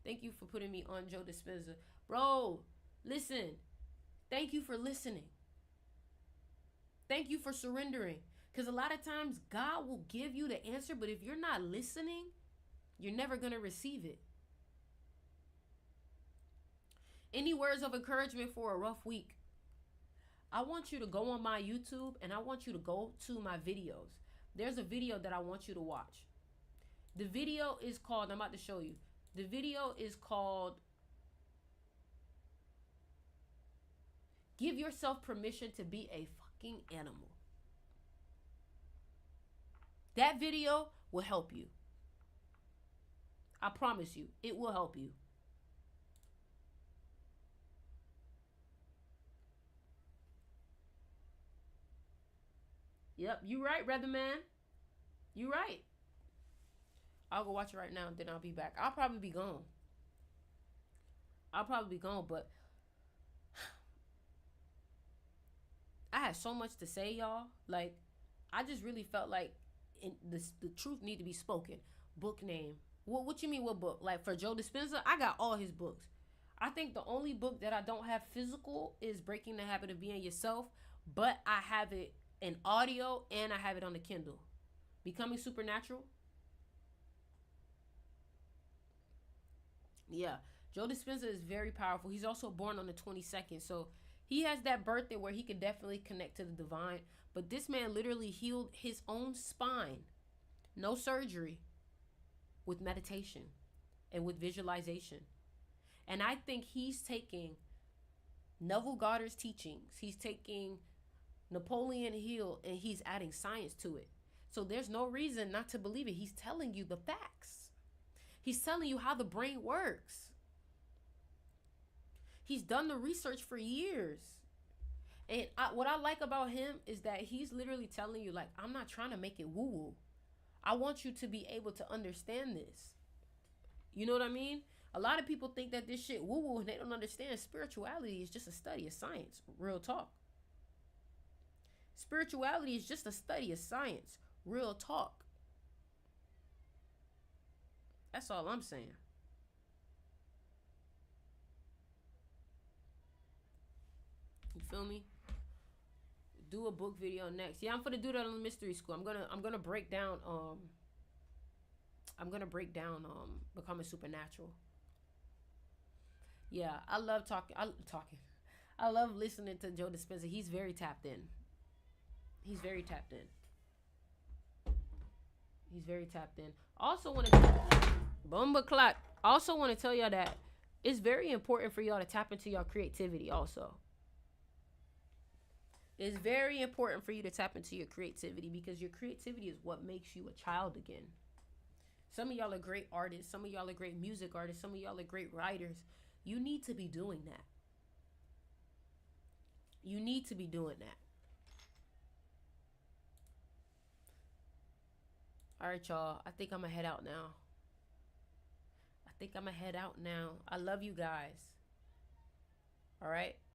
[SPEAKER 1] Thank you for putting me on Joe Dispenza. Bro, listen. Thank you for listening. Thank you for surrendering. Because a lot of times God will give you the answer, but if you're not listening, you're never going to receive it. Any words of encouragement for a rough week? I want you to go on my YouTube and I want you to go to my videos. There's a video that I want you to watch. The video is called, I'm about to show you. The video is called Give Yourself Permission to Be a Fucking Animal. That video will help you. I promise you, it will help you. Yep, you right, brother man. You right. I'll go watch it right now, and then I'll be back. I'll probably be gone. But I had so much to say, y'all. Like, I just really felt like the truth need to be spoken. Book name. What you mean, what book? Like, for Joe Dispenza, I got all his books. I think the only book that I don't have physical is Breaking the Habit of Being Yourself, but I have it in audio and I have it on the Kindle. Becoming Supernatural. Yeah, Joe Dispenza is very powerful. He's also born on the 22nd, so he has that birthday where he could definitely connect to the divine. But this man literally healed his own spine, no surgery, with meditation and with visualization. And I think he's taking Neville Goddard's teachings. He's taking Napoleon Hill and he's adding science to it. So there's no reason not to believe it. He's telling you the facts. He's telling you how the brain works. He's done the research for years. And what I like about him is that he's literally telling you, like, I'm not trying to make it woo-woo. I want you to be able to understand this. You know what I mean? A lot of people think that this shit woo-woo and they don't understand spirituality is just a study of science. Real talk. Spirituality is just a study of science. Real talk. That's all I'm saying. You feel me? Do a book video next. Yeah, I'm gonna do that on the mystery school. I'm gonna break down Becoming Supernatural. Yeah, I love talking. I love listening to Joe Dispenza. He's very tapped in. He's very tapped in. Also want to Bomba clock. Also want to tell y'all that it's very important for y'all to tap into your creativity also. It's very important for you to tap into your creativity because your creativity is what makes you a child again. Some of y'all are great artists. Some of y'all are great music artists. Some of y'all are great writers. You need to be doing that. You need to be doing that. All right, y'all. I think I'm going to head out now. I love you guys. All right.